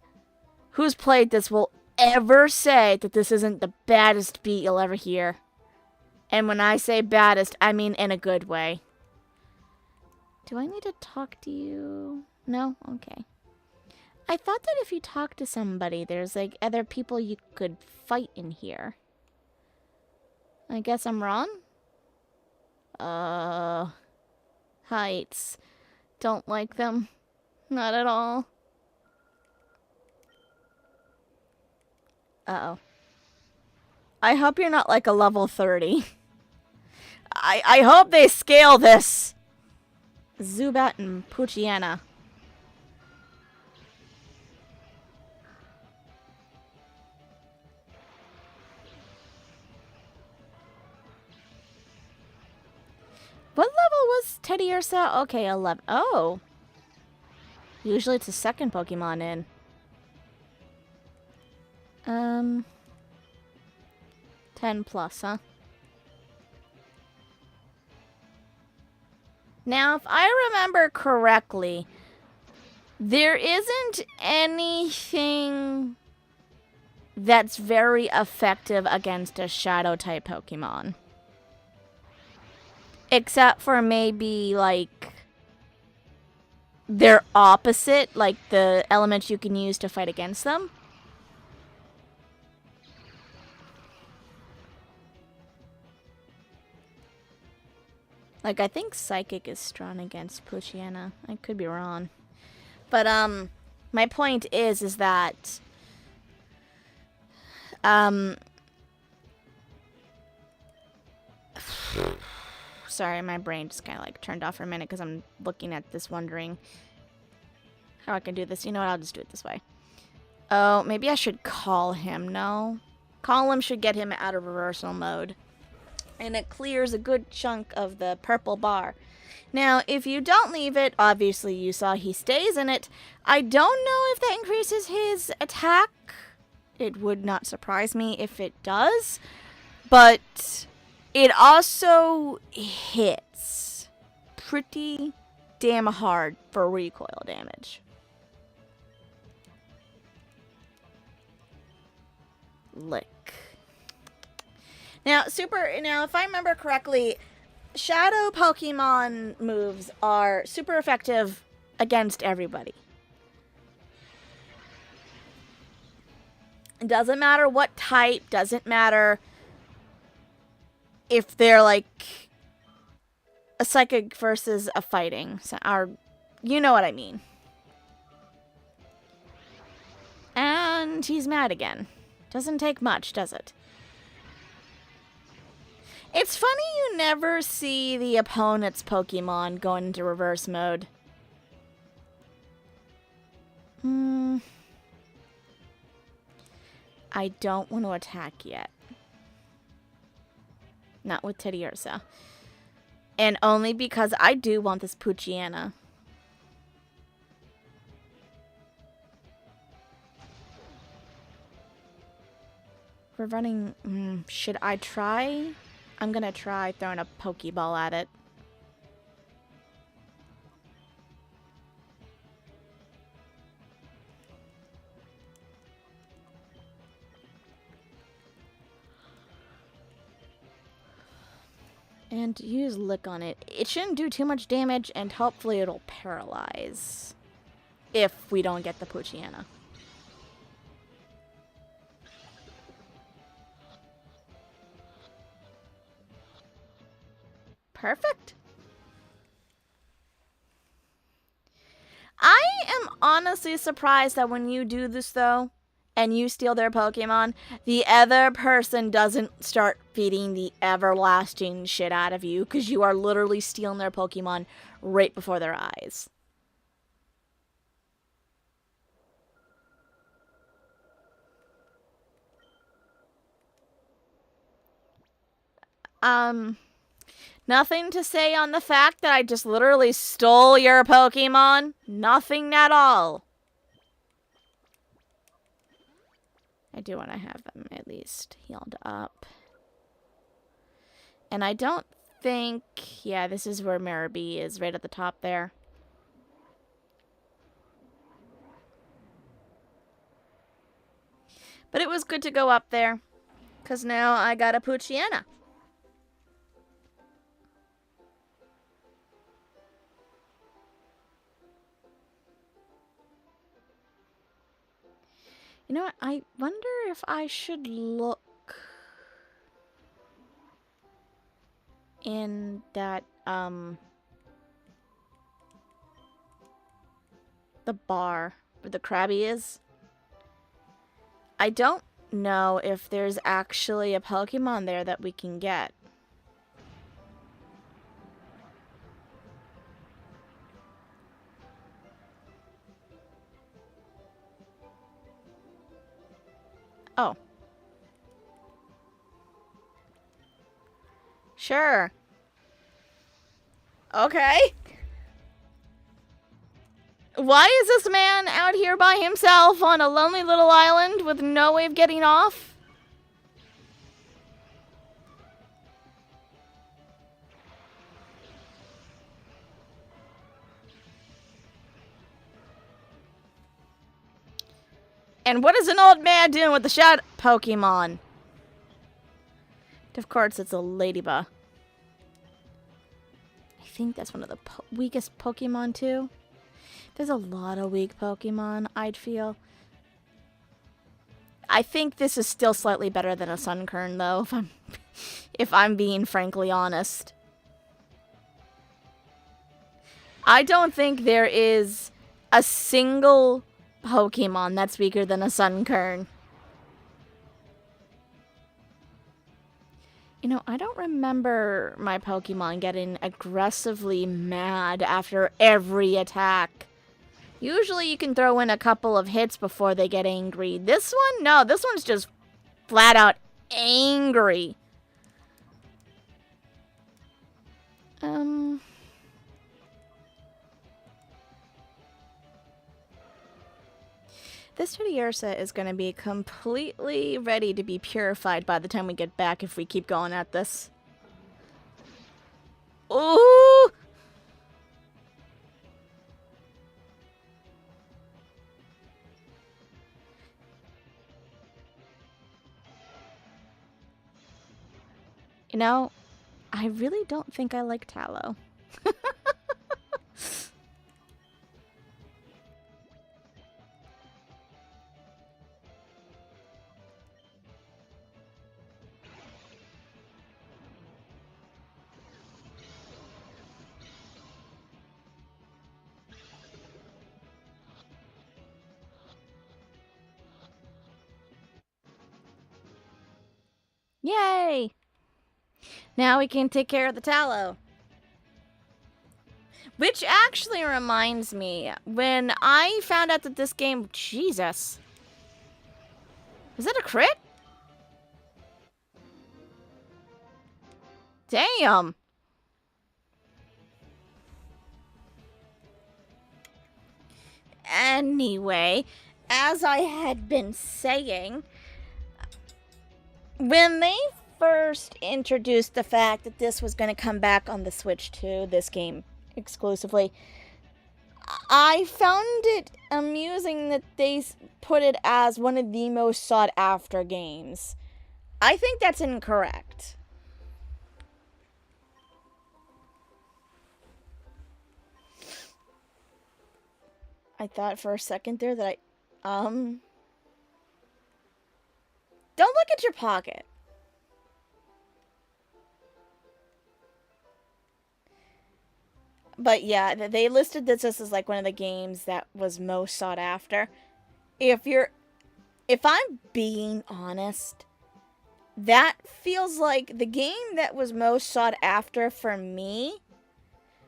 who's played this will ever say that this isn't the baddest beat you'll ever hear. And when I say baddest, I mean in a good way. Do I need to talk to you? No? Okay. I thought that if you talk to somebody, there's like other people you could fight in here. I guess I'm wrong? Heights. Don't like them. Not at all. Uh-oh. I hope you're not like a level 30. I hope they scale this. Zubat and Poochyena. What level was Teddiursa? Okay, 11. Oh. Usually it's a second Pokemon in. 10 plus, huh? Now, if I remember correctly, there isn't anything that's very effective against a Shadow-type Pokemon. Except for maybe, like, their opposite, like the elements you can use to fight against them. Like, I think Psychic is strong against Poochyena. I could be wrong. But, my point is that, sorry, my brain just kind of, like, turned off for a minute because I'm looking at this wondering how I can do this. You know what? I'll just do it this way. Oh, maybe I should call him. No. Call him should get him out of reversal mode. And it clears a good chunk of the purple bar. Now, if you don't leave it, obviously you saw he stays in it. I don't know if that increases his attack. It would not surprise me if it does. But it also hits pretty damn hard for recoil damage. Lick. Now, if I remember correctly, Shadow Pokemon moves are super effective against everybody. It doesn't matter what type, doesn't matter if they're like a psychic versus a fighting, or you know what I mean. And he's mad again. Doesn't take much, does it? It's funny you never see the opponent's Pokemon going into reverse mode. I don't want to attack yet. Not with Teddiursa. And only because I do want this Poochyena. We're running... should I try? I'm gonna try throwing a Pokeball at it. And use Lick on it. It shouldn't do too much damage, and hopefully it'll paralyze. If we don't get the Poochyena. Perfect. I am honestly surprised that when you do this, though, and you steal their Pokemon, the other person doesn't start feeding the everlasting shit out of you because you are literally stealing their Pokemon right before their eyes. Nothing to say on the fact that I just literally stole your Pokemon? Nothing at all. I do want to have them at least healed up. And I don't think... Yeah, this is where Mirror B is, right at the top there. But it was good to go up there. Because now I got a Poochyena. You know what? I wonder if I should look in that, the bar where the Krabby is. I don't know if there's actually a Pokemon there that we can get. Oh. Sure. Okay. Why is this man out here by himself on a lonely little island with no way of getting off? And what is an old man doing with the shadow Pokemon? Of course, it's a ladybug. I think that's one of the weakest Pokemon, too. There's a lot of weak Pokemon, I'd feel. I think this is still slightly better than a Sunkern, though, if I'm being frankly honest. I don't think there is a single Pokemon that's weaker than a Sunkern. You know, I don't remember my Pokemon getting aggressively mad after every attack. Usually you can throw in a couple of hits before they get angry. This one? No, this one's just flat out angry. This Teddiursa is going to be completely ready to be purified by the time we get back if we keep going at this. Ooh! You know, I really don't think I like Tallow. Yay! Now we can take care of the Tallow. Which actually reminds me, when I found out that this game... Jesus. Is that a crit? Damn. Anyway, as I had been saying, when they first introduced the fact that this was going to come back on the Switch 2, this game exclusively, I found it amusing that they put it as one of the most sought after games. I think that's incorrect. I thought for a second there that don't look at your pocket. But yeah, they listed this as like one of the games that was most sought after. If you're if I'm being honest, that feels like the game that was most sought after for me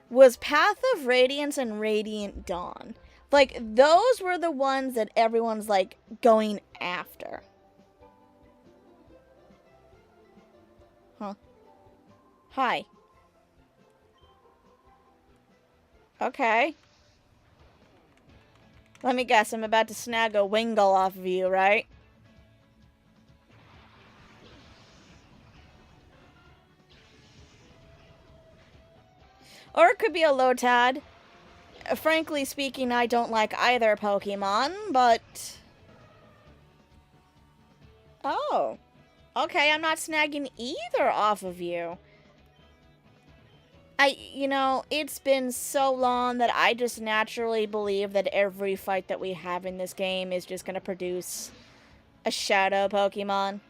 was Path of Radiance and Radiant Dawn. Like, those were the ones that everyone's, like, going after. Huh. Hi. Okay. Let me guess, I'm about to snag a Wingull off of you, right? Or it could be a Lotad. Frankly speaking, I don't like either Pokemon, but... Oh. Okay, I'm not snagging either off of you. It's been so long that I just naturally believe that every fight that we have in this game is just going to produce a shadow Pokemon.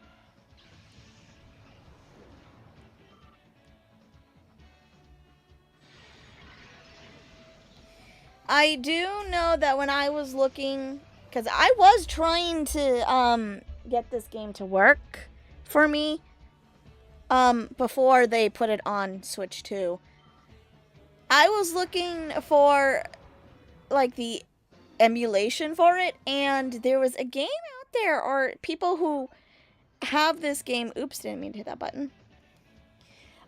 I do know that when I was looking, because I was trying to get this game to work for me before they put it on Switch 2. I was looking for like the emulation for it, and there was a game out there, or people who have this game. Oops, didn't mean to hit that button.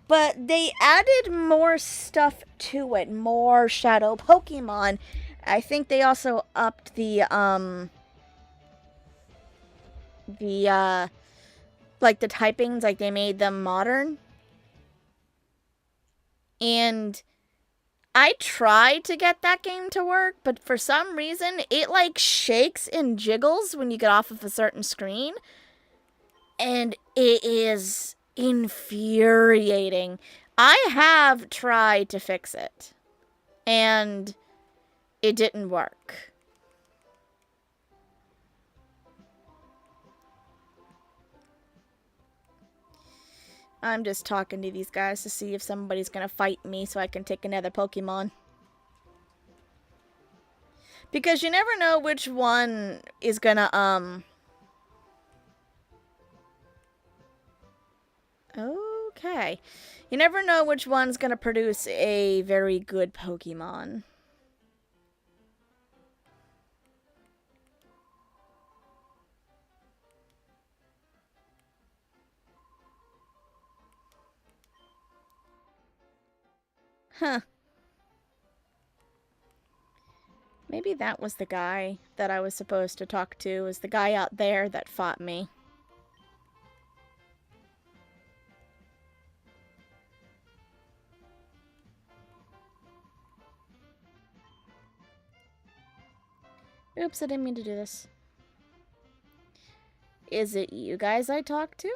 But they added more stuff to it, more shadow Pokemon. I think they also upped the like the typings, like they made them modern. And I tried to get that game to work, but for some reason it like shakes and jiggles when you get off of a certain screen. And it is infuriating. I have tried to fix it, and it didn't work. I'm just talking to these guys to see if somebody's gonna fight me so I can take another Pokemon. Because you never know which one is gonna, Okay. You never know which one's gonna produce a very good Pokemon. Huh. Maybe that was the guy that I was supposed to talk to, is the guy out there that fought me. Oops, I didn't mean to do this. Is it you guys I talked to?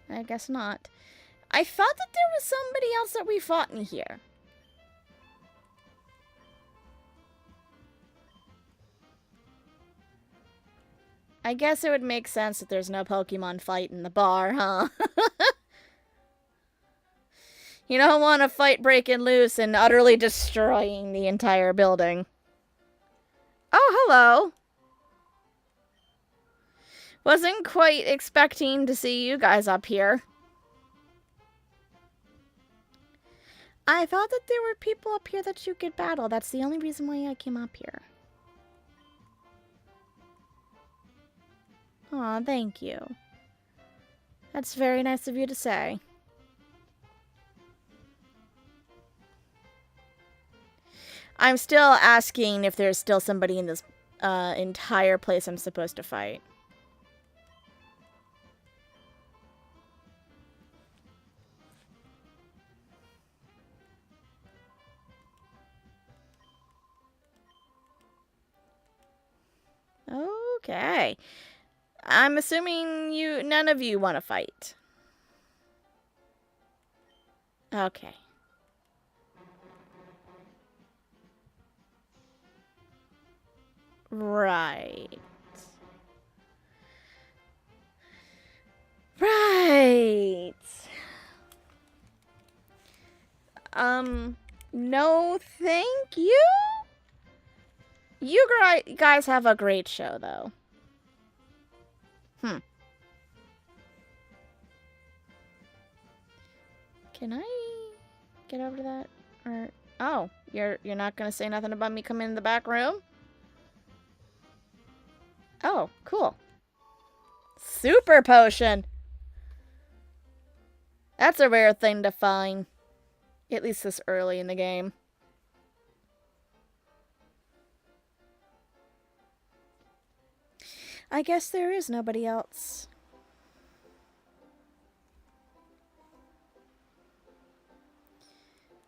I guess not. I thought that there was somebody else that we fought in here. I guess it would make sense that there's no Pokemon fight in the bar, huh? You don't want a fight breaking loose and utterly destroying the entire building. Oh, hello. Wasn't quite expecting to see you guys up here. I thought that there were people up here that you could battle. That's the only reason why I came up here. Aw, thank you. That's very nice of you to say. I'm still asking if there's still somebody in this entire place I'm supposed to fight. Okay. I'm assuming none of you want to fight. Okay. Right. Right. No, thank you? You guys have a great show, though. Can I get over to that? Or oh, you're not gonna say nothing about me coming in the back room? Oh, cool. Super potion. That's a rare thing to find. At least this early in the game. I guess there is nobody else.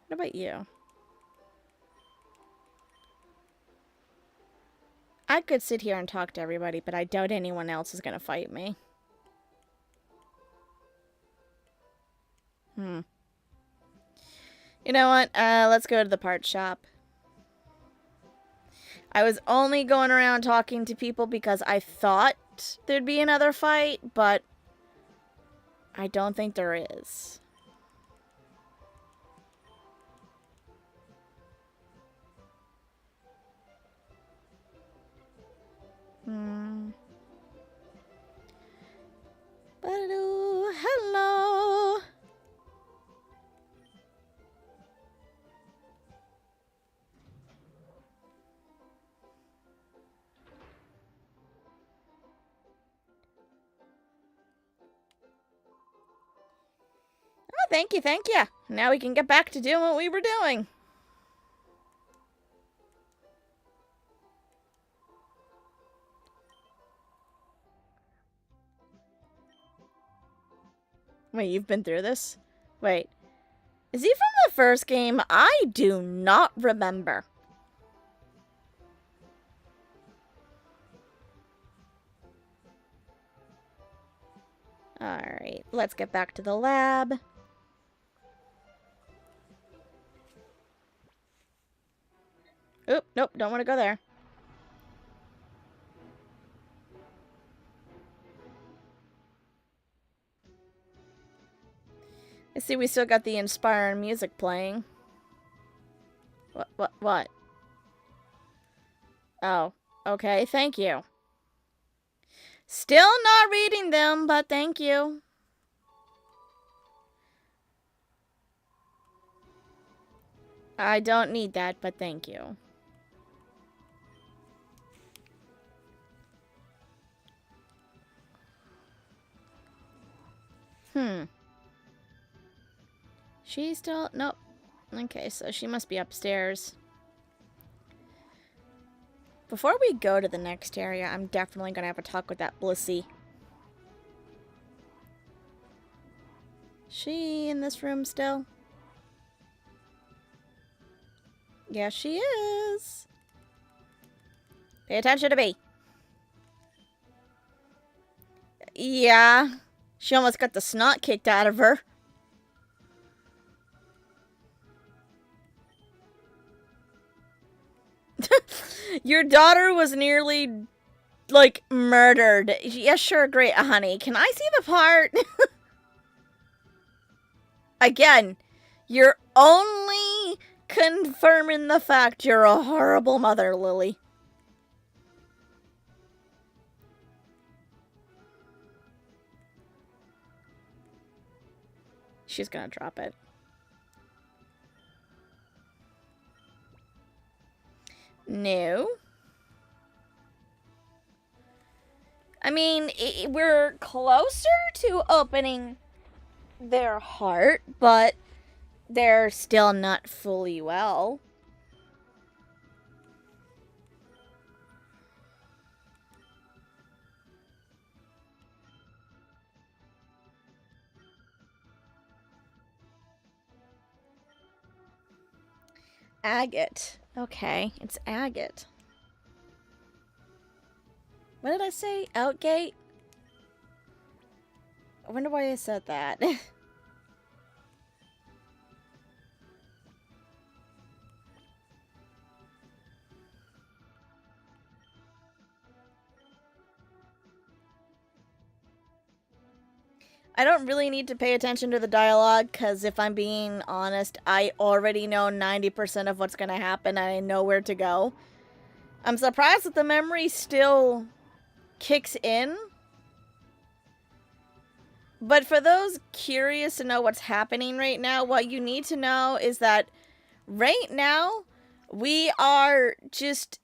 What about you? I could sit here and talk to everybody, but I doubt anyone else is gonna fight me. You know what? Let's go to the part shop. I was only going around talking to people because I thought there'd be another fight, but I don't think there is. Hello. Oh, thank you, thank you. Now we can get back to doing what we were doing. Wait, you've been through this? Wait. Is he from the first game? I do not remember. Alright, let's get back to the lab. Oop, nope, don't want to go there. I see we still got the inspiring music playing. What? Oh, okay, thank you. Still not reading them, but thank you. I don't need that, but thank you. She's still... Nope. Okay, so she must be upstairs. Before we go to the next area, I'm definitely going to have a talk with that Blissey. She in this room still? Yes, she is. Pay attention to me. Yeah. She almost got the snot kicked out of her. Your daughter was nearly, like, murdered. Yeah, sure, great, honey. Can I see the part? Again, you're only confirming the fact you're a horrible mother, Lily. She's gonna drop it. No. I mean, we're closer to opening their heart, but they're still not fully well. Agate. Okay, it's agate. What did I say? Outgate? I wonder why I said that. I don't really need to pay attention to the dialogue, because if I'm being honest, I already know 90% of what's going to happen and I know where to go. I'm surprised that the memory still kicks in. But for those curious to know what's happening right now, what you need to know is that right now we are just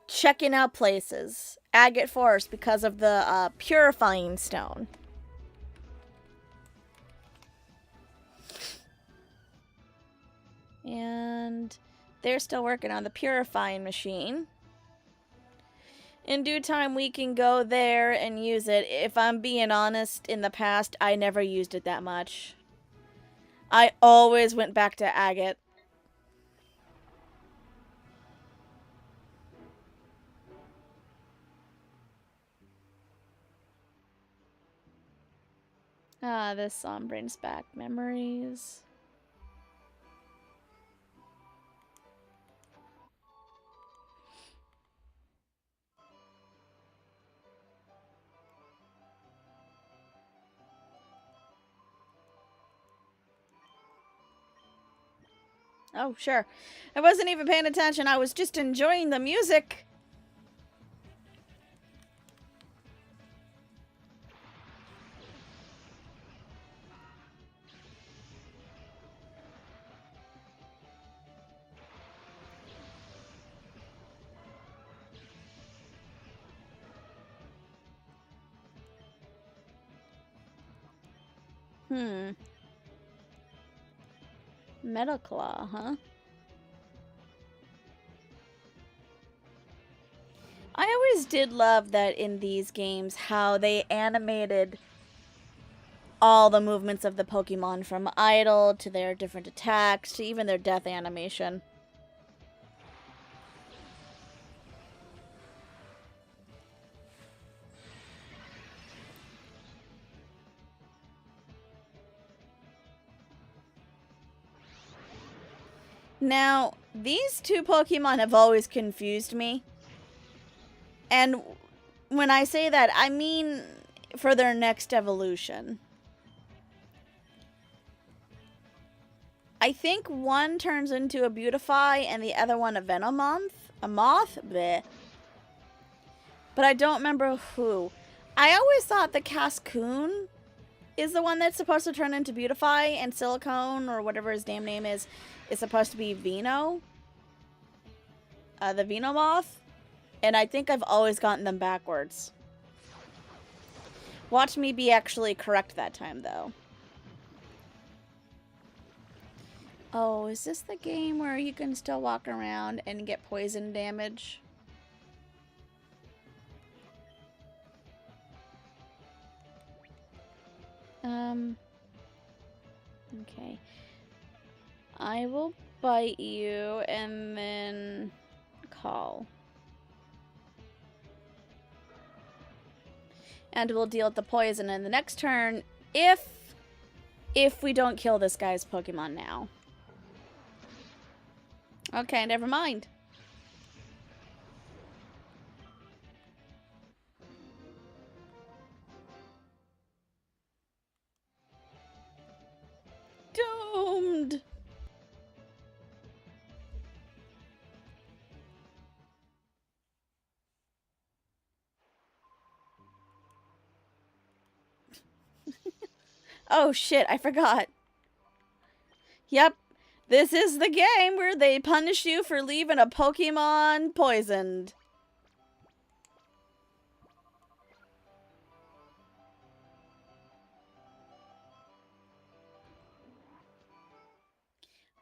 checking out places. Agate Forest because of the purifying stone. And they're still working on the purifying machine. In due time, we can go there and use it. If I'm being honest, in the past, I never used it that much. I always went back to agate. Ah, this song brings back memories. Oh, sure. I wasn't even paying attention. I was just enjoying the music. Metal Claw, huh? I always did love that in these games how they animated all the movements of the Pokemon from idle to their different attacks to even their death animation. Now, these two Pokemon have always confused me. And when I say that, I mean for their next evolution. I think one turns into a Beautify and the other one a Venomoth. A moth? Bleh. But I don't remember who. I always thought the Cascoon is the one that's supposed to turn into Beautify, and Silicone, or whatever his damn name is supposed to be Veno. The Venomoth. And I think I've always gotten them backwards. Watch me be actually correct that time, though. Oh, is this the game where you can still walk around and get poison damage? Okay. I will bite you and then call. And we'll deal with the poison in the next turn if we don't kill this guy's Pokemon now. Okay, never mind. Doomed. Oh shit, I forgot. Yep, this is the game where they punish you for leaving a Pokemon poisoned.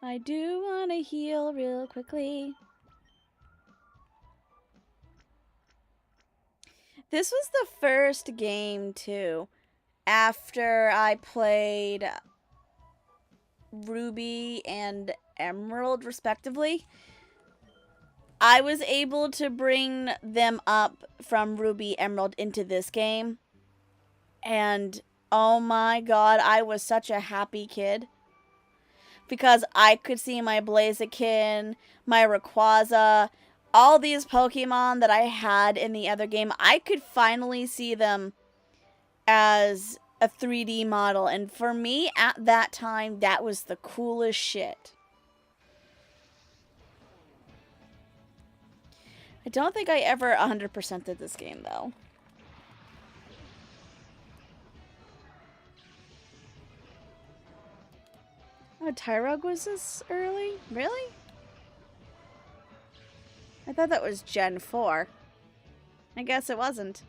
I do want to heal real quickly. This was the first game, too, after I played Ruby and Emerald, respectively. I was able to bring them up from Ruby Emerald into this game. And, oh my god, I was such a happy kid. Because I could see my Blaziken, my Rayquaza, all these Pokemon that I had in the other game, I could finally see them as a 3D model. And for me, at that time, that was the coolest shit. I don't think I ever 100% did this game, though. Oh, Tyrog was this early? Really? I thought that was Gen 4. I guess it wasn't.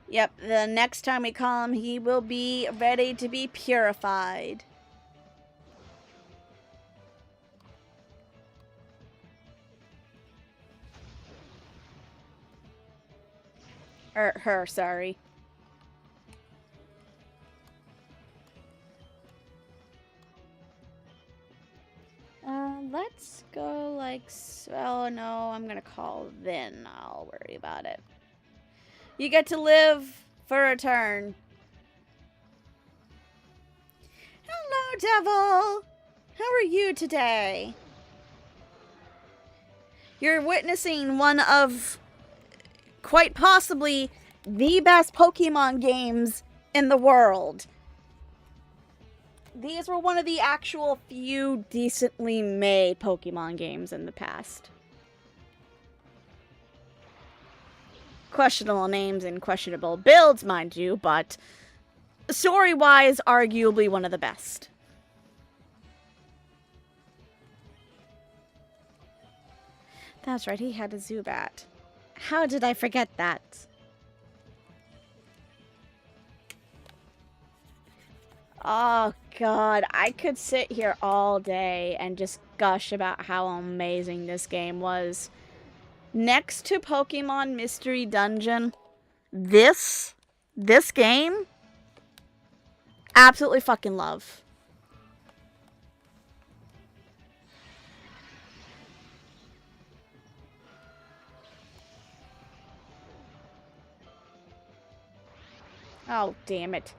Yep, the next time we call him, he will be ready to be purified. Her, sorry. Let's go like so. Oh no, I'm gonna call, then I'll worry about it. You get to live for a turn. Hello, Devil! How are you today? You're witnessing one of, quite possibly, the best Pokemon games in the world. These were one of the actual few decently made Pokemon games in the past. Questionable names and questionable builds, mind you, but story-wise, arguably one of the best. That's right, he had a Zubat. How did I forget that? Oh god, I could sit here all day and just gush about how amazing this game was. Next to Pokemon Mystery Dungeon, this game, absolutely fucking love. Oh, damn it.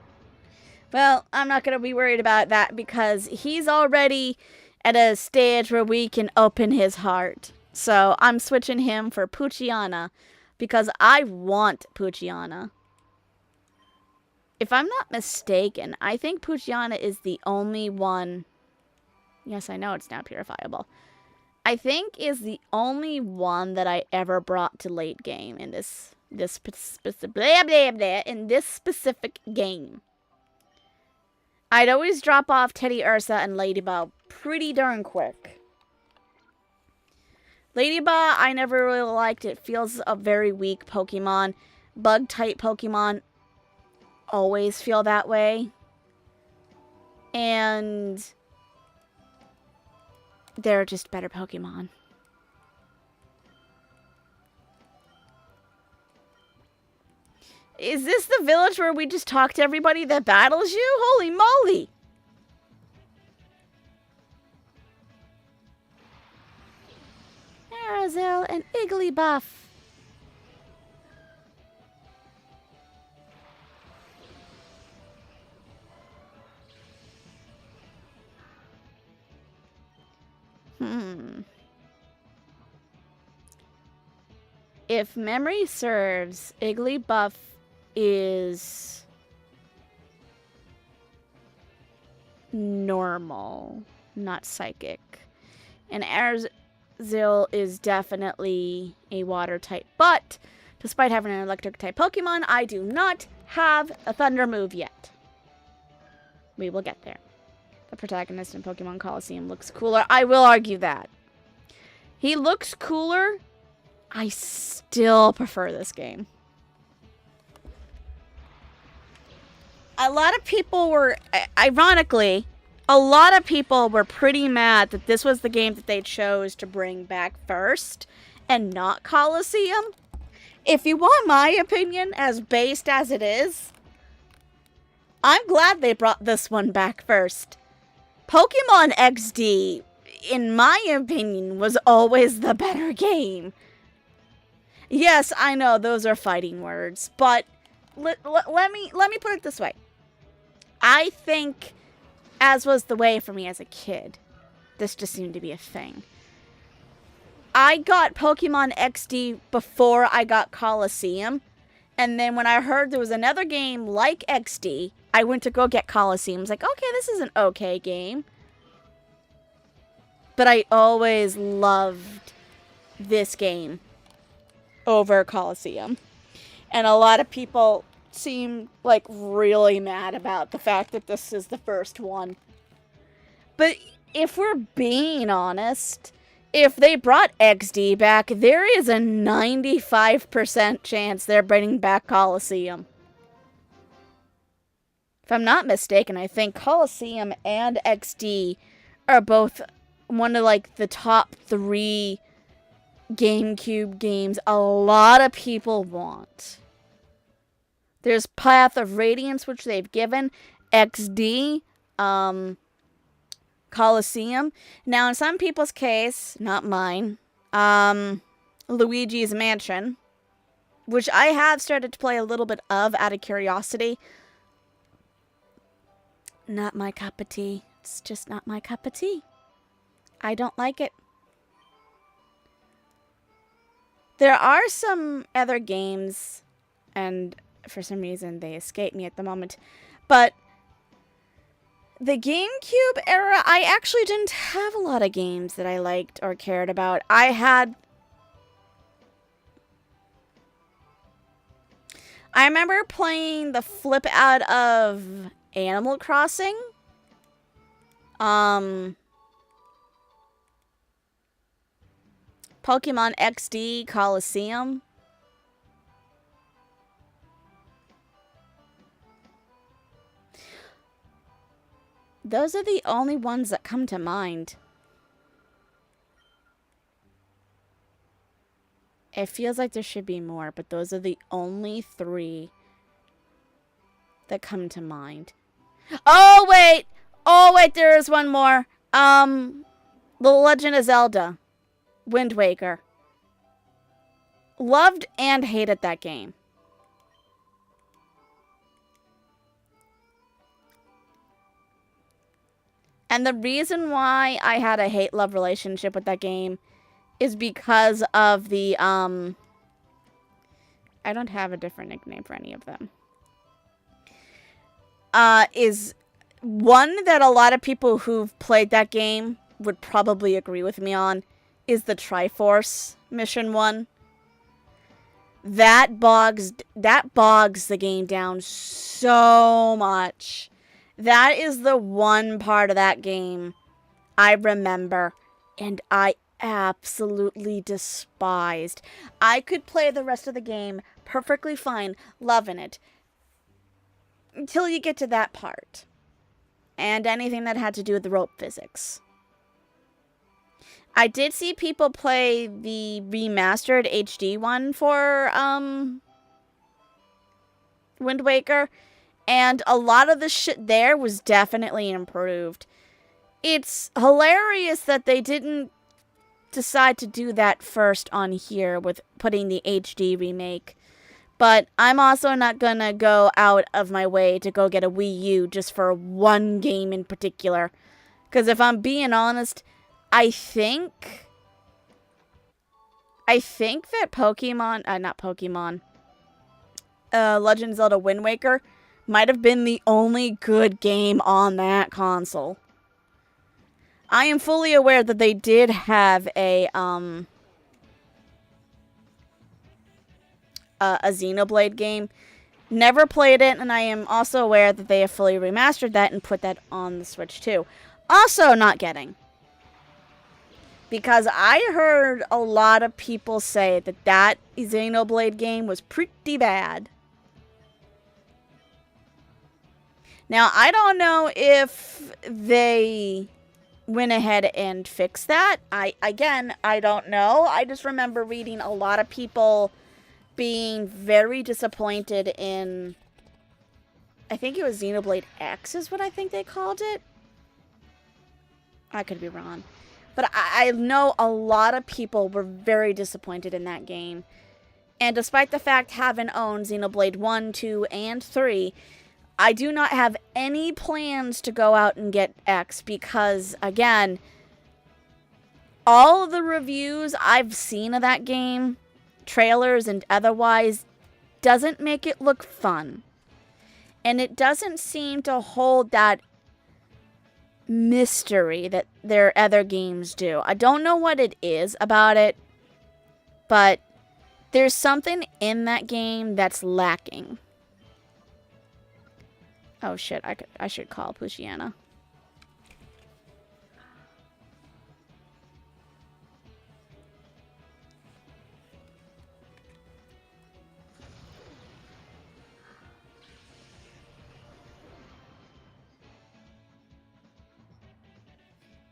Well, I'm not going to be worried about that because he's already at a stage where we can open his heart. So I'm switching him for Poochyena because I want Poochyena. If I'm not mistaken, I think Poochyena is the only one... Yes, I know it's now purifiable. I think is the only one that I ever brought to late game in this specific game. I'd always drop off Teddy Ursa and Ladybug pretty darn quick. Ladybug, I never really liked. It feels a very weak Pokemon. Bug-type Pokemon always feel that way. And they're just better Pokemon. Is this the village where we just talk to everybody that battles you? Holy moly! Arazil and Igglybuff. If memory serves, Igglybuff is normal, not psychic. And Arazil is definitely a water type. But, despite having an electric type Pokemon, I do not have a thunder move yet. We will get there. The protagonist in Pokemon Coliseum looks cooler. I will argue that. He looks cooler. I still prefer this game. A lot of people were, ironically, a lot of people were pretty mad that this was the game that they chose to bring back first and not Coliseum. If you want my opinion, as based as it is, I'm glad they brought this one back first. Pokemon XD, in my opinion, was always the better game. Yes, I know those are fighting words, but let me put it this way. I think, as was the way for me as a kid, this just seemed to be a thing. I got Pokemon XD before I got Coliseum. And then when I heard there was another game like XD, I went to go get Coliseum. I was like, okay, this is an okay game. But I always loved this game over Coliseum. And a lot of people seem like really mad about the fact that this is the first one. But if we're being honest, if they brought XD back, there is a 95% chance they're bringing back Coliseum. If I'm not mistaken, I think Coliseum and XD are both one of like the top 3 GameCube games a lot of people want. There's Path of Radiance, which they've given, XD, Coliseum. Now, in some people's case, not mine, Luigi's Mansion, which I have started to play a little bit of out of curiosity. Not my cup of tea. It's just not my cup of tea. I don't like it. There are some other games, and for some reason they escape me at the moment, but the GameCube era, I actually didn't have a lot of games that I liked or cared about. I remember playing the flip out of Animal Crossing. Pokemon XD, Coliseum. Those are the only ones that come to mind. It feels like there should be more, but those are the only 3 that come to mind. Oh, wait! Oh, wait, there is one more. The Legend of Zelda. Wind Waker. Loved and hated that game. And the reason why I had a hate-love relationship with that game is because of the, I don't have a different nickname for any of them. Is one that a lot of people who've played that game would probably agree with me on is the Triforce Mission 1. That bogs the game down so much. That is the one part of that game I remember and I absolutely despised. I could play the rest of the game perfectly fine, loving it, until you get to that part. And anything that had to do with the rope physics. I did see people play the remastered HD one for Wind Waker, and a lot of the shit there was definitely improved. It's hilarious that they didn't decide to do that first on here with putting the HD remake. But I'm also not gonna go out of my way to go get a Wii U just for one game in particular. Because if I'm being honest, I think that Legend of Zelda Wind Waker might have been the only good game on that console. I am fully aware that they did have a Xenoblade game. Never played it, and I am also aware that they have fully remastered that and put that on the Switch too. Also not getting. Because I heard a lot of people say that that Xenoblade game was pretty bad. Now, I don't know if they went ahead and fixed that. I don't know. I just remember reading a lot of people being very disappointed in, I think it was Xenoblade X is what I think they called it. I could be wrong. But I know a lot of people were very disappointed in that game. And despite the fact having owned Xenoblade 1, 2, and 3, I do not have any plans to go out and get X because, again, all of the reviews I've seen of that game, trailers and otherwise, doesn't make it look fun. And it doesn't seem to hold that mystery that their other games do. I don't know what it is about it, but there's something in that game that's lacking. Oh shit, I should call Pushiana.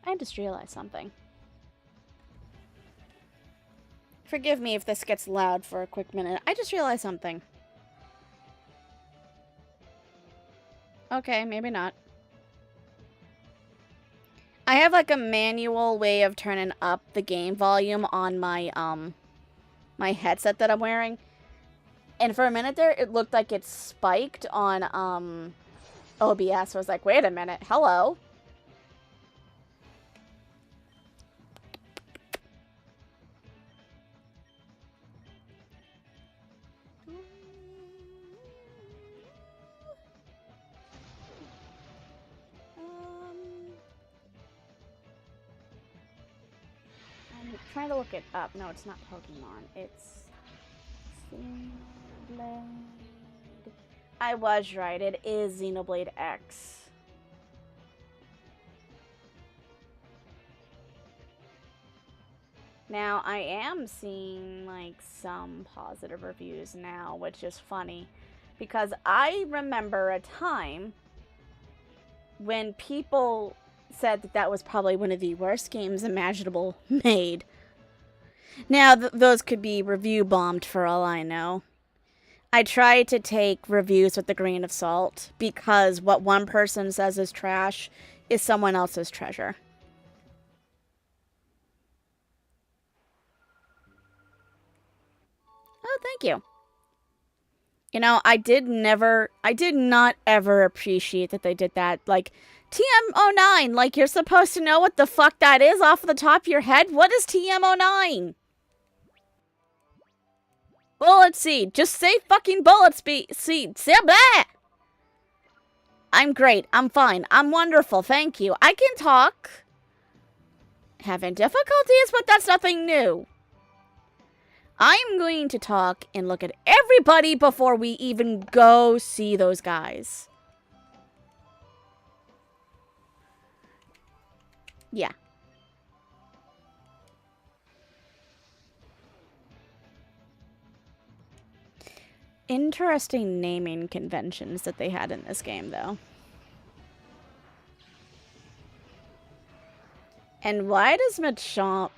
I just realized something. Forgive me if this gets loud for a quick minute. I just realized something. Okay, maybe not. I have like a manual way of turning up the game volume on my my headset that I'm wearing. And for a minute there, it looked like it spiked on OBS. I was like, wait a minute, hello? I'm trying to look it up. No, it's not Pokemon. It's Xenoblade. I was right. It is Xenoblade X. Now, I am seeing, like, some positive reviews now, which is funny. Because I remember a time when people said that that was probably one of the worst games imaginable made. Now, those could be review bombed for all I know. I try to take reviews with a grain of salt because what one person says is trash is someone else's treasure. Oh, thank you. You know, I did not ever appreciate that they did that. Like, TM09, like, you're supposed to know what the fuck that is off the top of your head? What is TM09? Bullet seed. Just say fucking bullet seed. Say blah! I'm great. I'm fine. I'm wonderful. Thank you. I can talk. Having difficulties, but that's nothing new. I'm going to talk and look at everybody before we even go see those guys. Yeah. Interesting naming conventions that they had in this game, though. And why does Machamp,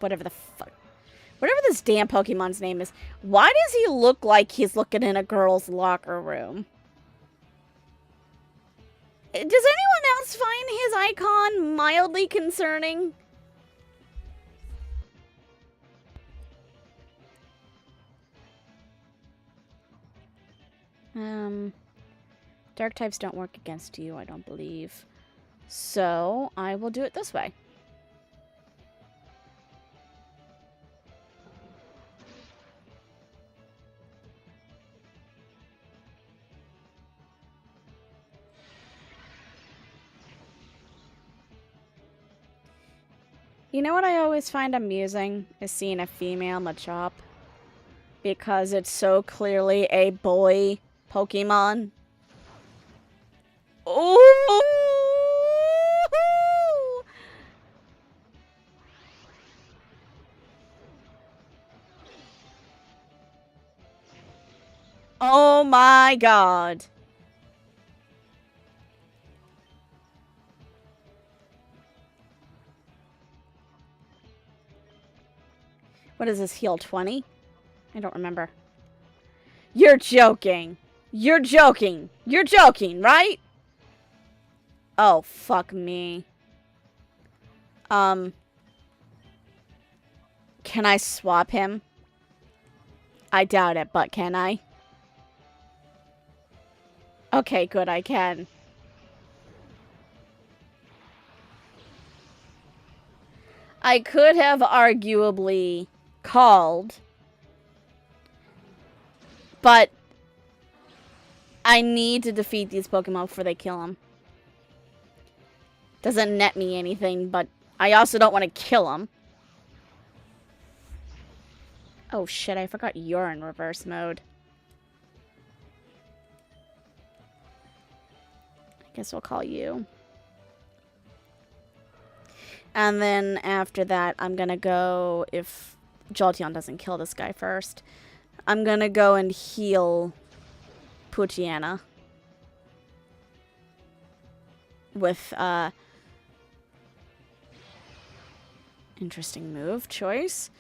whatever the fuck, whatever this damn Pokemon's name is, why does he look like he's looking in a girl's locker room? Does anyone else find his icon mildly concerning? Dark types don't work against you, I don't believe. So, I will do it this way. You know what I always find amusing is seeing a female Machop. Because it's so clearly a boy Pokemon. Ooh! Oh my god. What is this, heal 20? I don't remember. You're joking. You're joking. You're joking, right? Oh, fuck me. Can I swap him? I doubt it, but can I? Okay, good, I can. I could have arguably called, but I need to defeat these Pokemon before they kill them. Doesn't net me anything, but I also don't want to kill them. Oh shit, I forgot you're in reverse mode. I guess we'll call you. And then after that, I'm gonna go, if Jolteon doesn't kill this guy first, I'm gonna go and heal Poochyena with, interesting move choice.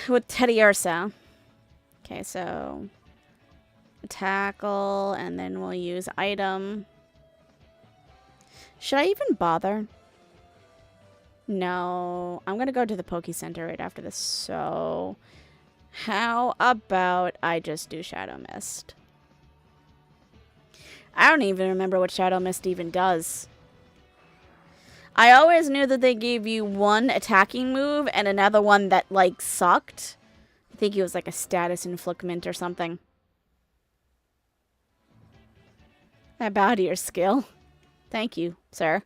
With Teddiursa. Okay, so tackle, and then we'll use item. Should I even bother? No, I'm gonna go to the Poke Center right after this, so how about I just do Shadow Mist? I don't even remember what Shadow Mist even does. I always knew that they gave you one attacking move and another one that, like, sucked. I think it was like a status inflictment or something. I bow to your skill. Thank you, sir.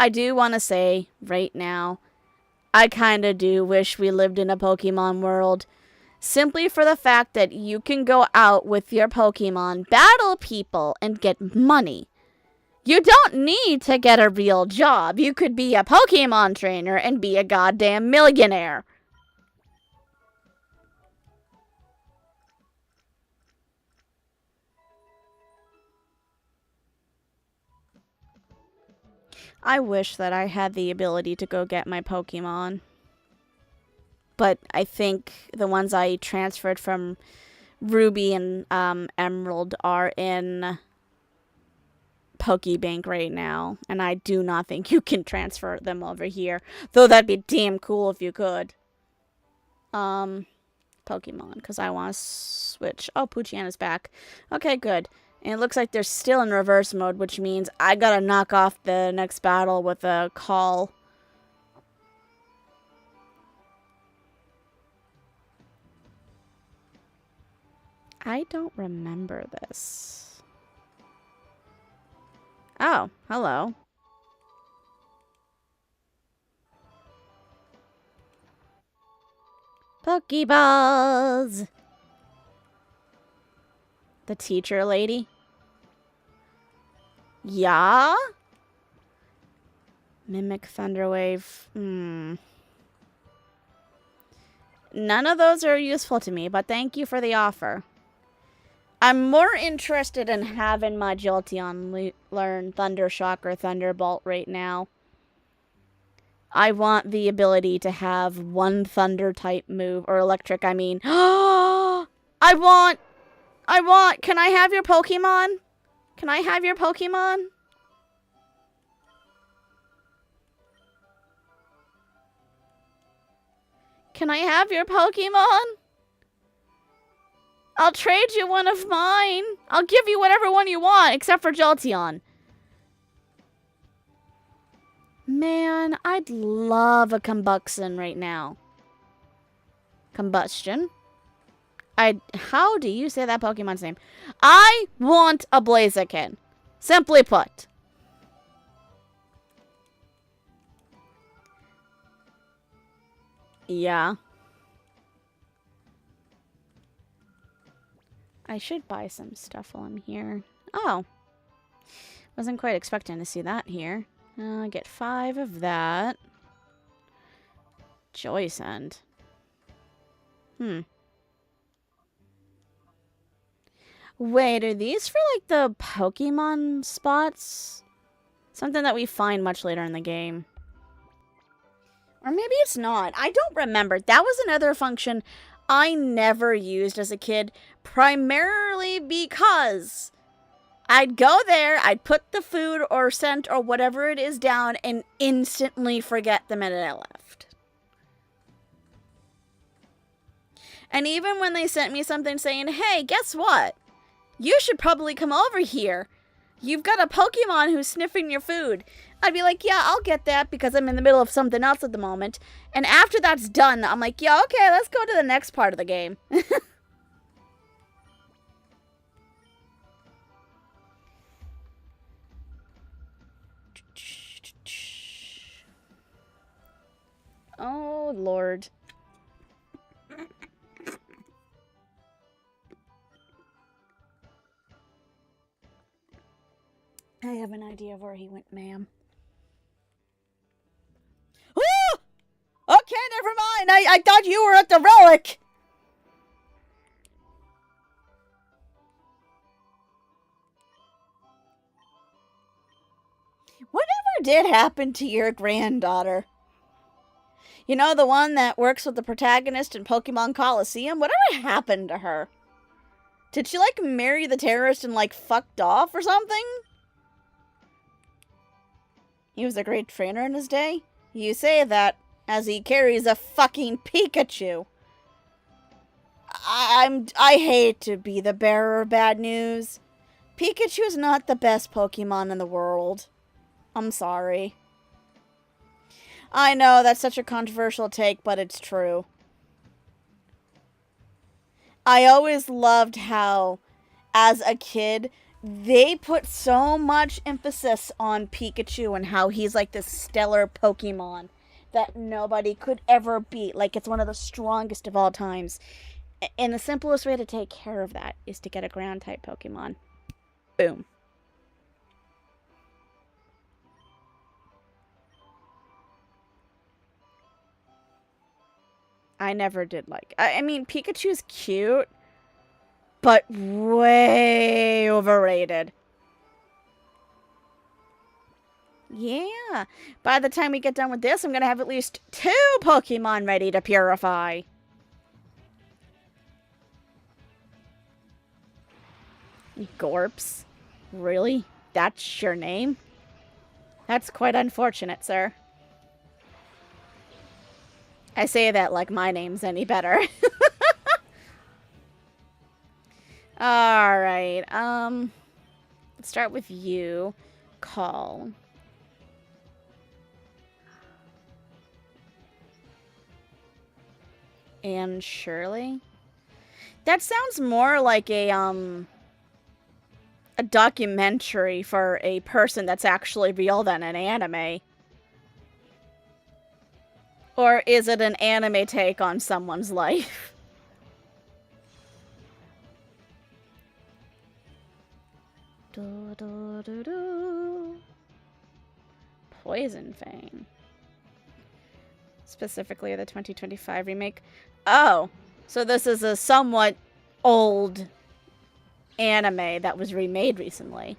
I do want to say right now, I kind of do wish we lived in a Pokemon world. Simply for the fact that you can go out with your Pokemon, battle people, and get money. You don't need to get a real job. You could be a Pokemon trainer and be a goddamn millionaire. I wish that I had the ability to go get my Pokemon. But I think the ones I transferred from Ruby and Emerald are in Pokebank right now. And I do not think you can transfer them over here. Though that'd be damn cool if you could. Pokemon, because I want to switch. Oh, Poochyena's back. Okay, good. And it looks like they're still in reverse mode, which means I gotta knock off the next battle with a call. I don't remember this. Oh, hello. Pokeballs! The teacher lady? Yeah? Mimic Thunderwave. None of those are useful to me, but thank you for the offer. I'm more interested in having my Jolteon learn Thunder Shock or Thunderbolt right now. I want the ability to have one Thunder type move, or Electric, I mean. I want, can I have your Pokemon? Can I have your Pokemon? Can I have your Pokemon? I'll trade you one of mine. I'll give you whatever one you want, except for Jolteon. Man, I'd love a Combustion right now. Combustion? How do you say that Pokemon's name? I want a Blaziken. Simply put. Yeah. I should buy some stuff while I'm here. Oh. Wasn't quite expecting to see that here. I get 5 of that. Joyce End. Wait, are these for, like, the Pokemon spots? Something that we find much later in the game. Or maybe it's not. I don't remember. That was another function I never used as a kid, primarily because I'd go there, I'd put the food or scent or whatever it is down, and instantly forget the minute I left. And even when they sent me something saying, hey, guess what? You should probably come over here. You've got a Pokemon who's sniffing your food. I'd be like, yeah, I'll get that because I'm in the middle of something else at the moment. And after that's done, I'm like, yeah, okay, let's go to the next part of the game. Oh, Lord. I have an idea of where he went, ma'am. Oh! Okay, never mind. I thought you were at the relic. Whatever did happen to your granddaughter? You know, the one that works with the protagonist in Pokemon Coliseum? Whatever happened to her? Did she, like, marry the terrorist and, like, fucked off or something? He was a great trainer in his day? You say that as he carries a fucking Pikachu. I hate to be the bearer of bad news. Pikachu's not the best Pokemon in the world. I'm sorry. I know that's such a controversial take, but it's true. I always loved how, as a kid, they put so much emphasis on Pikachu and how he's like this stellar Pokemon that nobody could ever beat. Like, it's one of the strongest of all times. And the simplest way to take care of that is to get a ground-type Pokemon. Boom. I never did like... I mean, Pikachu's cute, but way overrated. Yeah. By the time we get done with this, I'm going to have at least 2 Pokemon ready to purify. Gorps? Really? That's your name? That's quite unfortunate, sir. I say that like my name's any better. Alright, let's start with you. Call. And Shirley? That sounds more like a documentary for a person that's actually real than an anime. Or is it an anime take on someone's life? Poison Fang. Specifically the 2025 remake. Oh, so this is a somewhat old anime that was remade recently.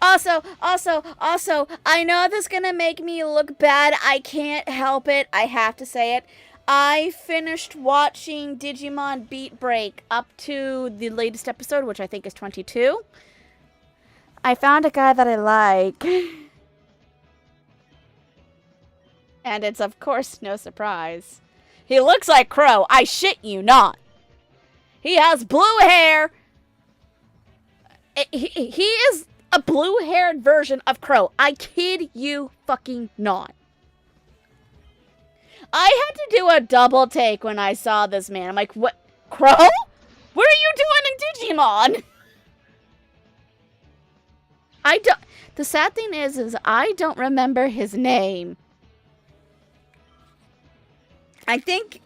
Also, I know this is gonna make me look bad. I can't help it. I have to say it. I finished watching Digimon Beat Break up to the latest episode, which I think is 22. I found a guy that I like. And it's, of course, no surprise. He looks like Crow. I shit you not. He has blue hair. He is a blue-haired version of Crow. I kid you fucking not. I had to do a double take when I saw this man. I'm like, what? Crow? What are you doing in Digimon? The sad thing is I don't remember his name. I think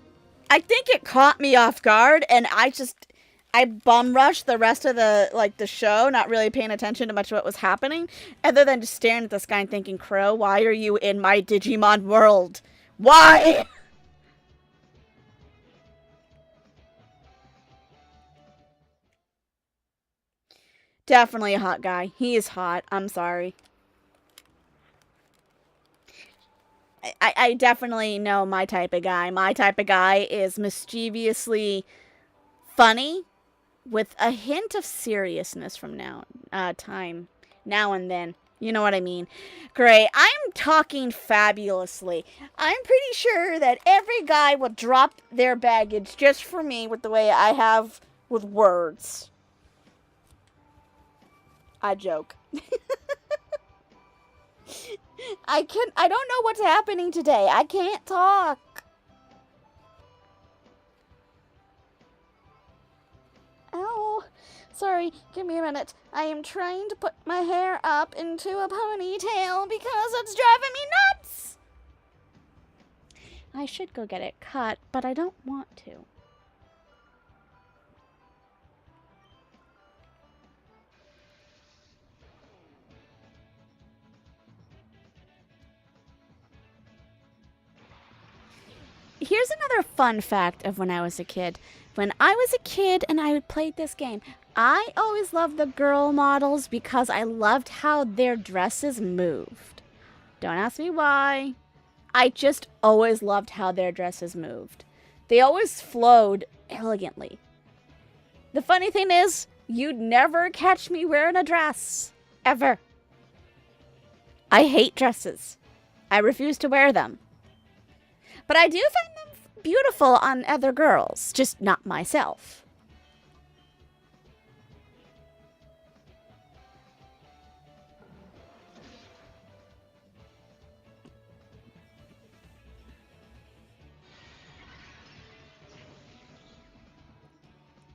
it caught me off guard, and I bum rushed the rest of the show, not really paying attention to much of what was happening, other than just staring at this guy and thinking, Crow, why are you in my Digimon world? Why? Definitely a hot guy. He is hot. I'm sorry. I definitely know my type of guy. My type of guy is mischievously funny with a hint of seriousness from now and then. You know what I mean? Great. I'm talking fabulously. I'm pretty sure that every guy will drop their baggage just for me with the way I have with words. I joke. I don't know what's happening today. I can't talk. Ow. Sorry, give me a minute. I am trying to put my hair up into a ponytail because it's driving me nuts. I should go get it cut, but I don't want to. Here's another fun fact of when I was a kid. When I was a kid and I played this game, I always loved the girl models because I loved how their dresses moved. Don't ask me why. I just always loved how their dresses moved. They always flowed elegantly. The funny thing is, you'd never catch me wearing a dress. Ever. I hate dresses. I refuse to wear them. But I do find them beautiful on other girls, just not myself.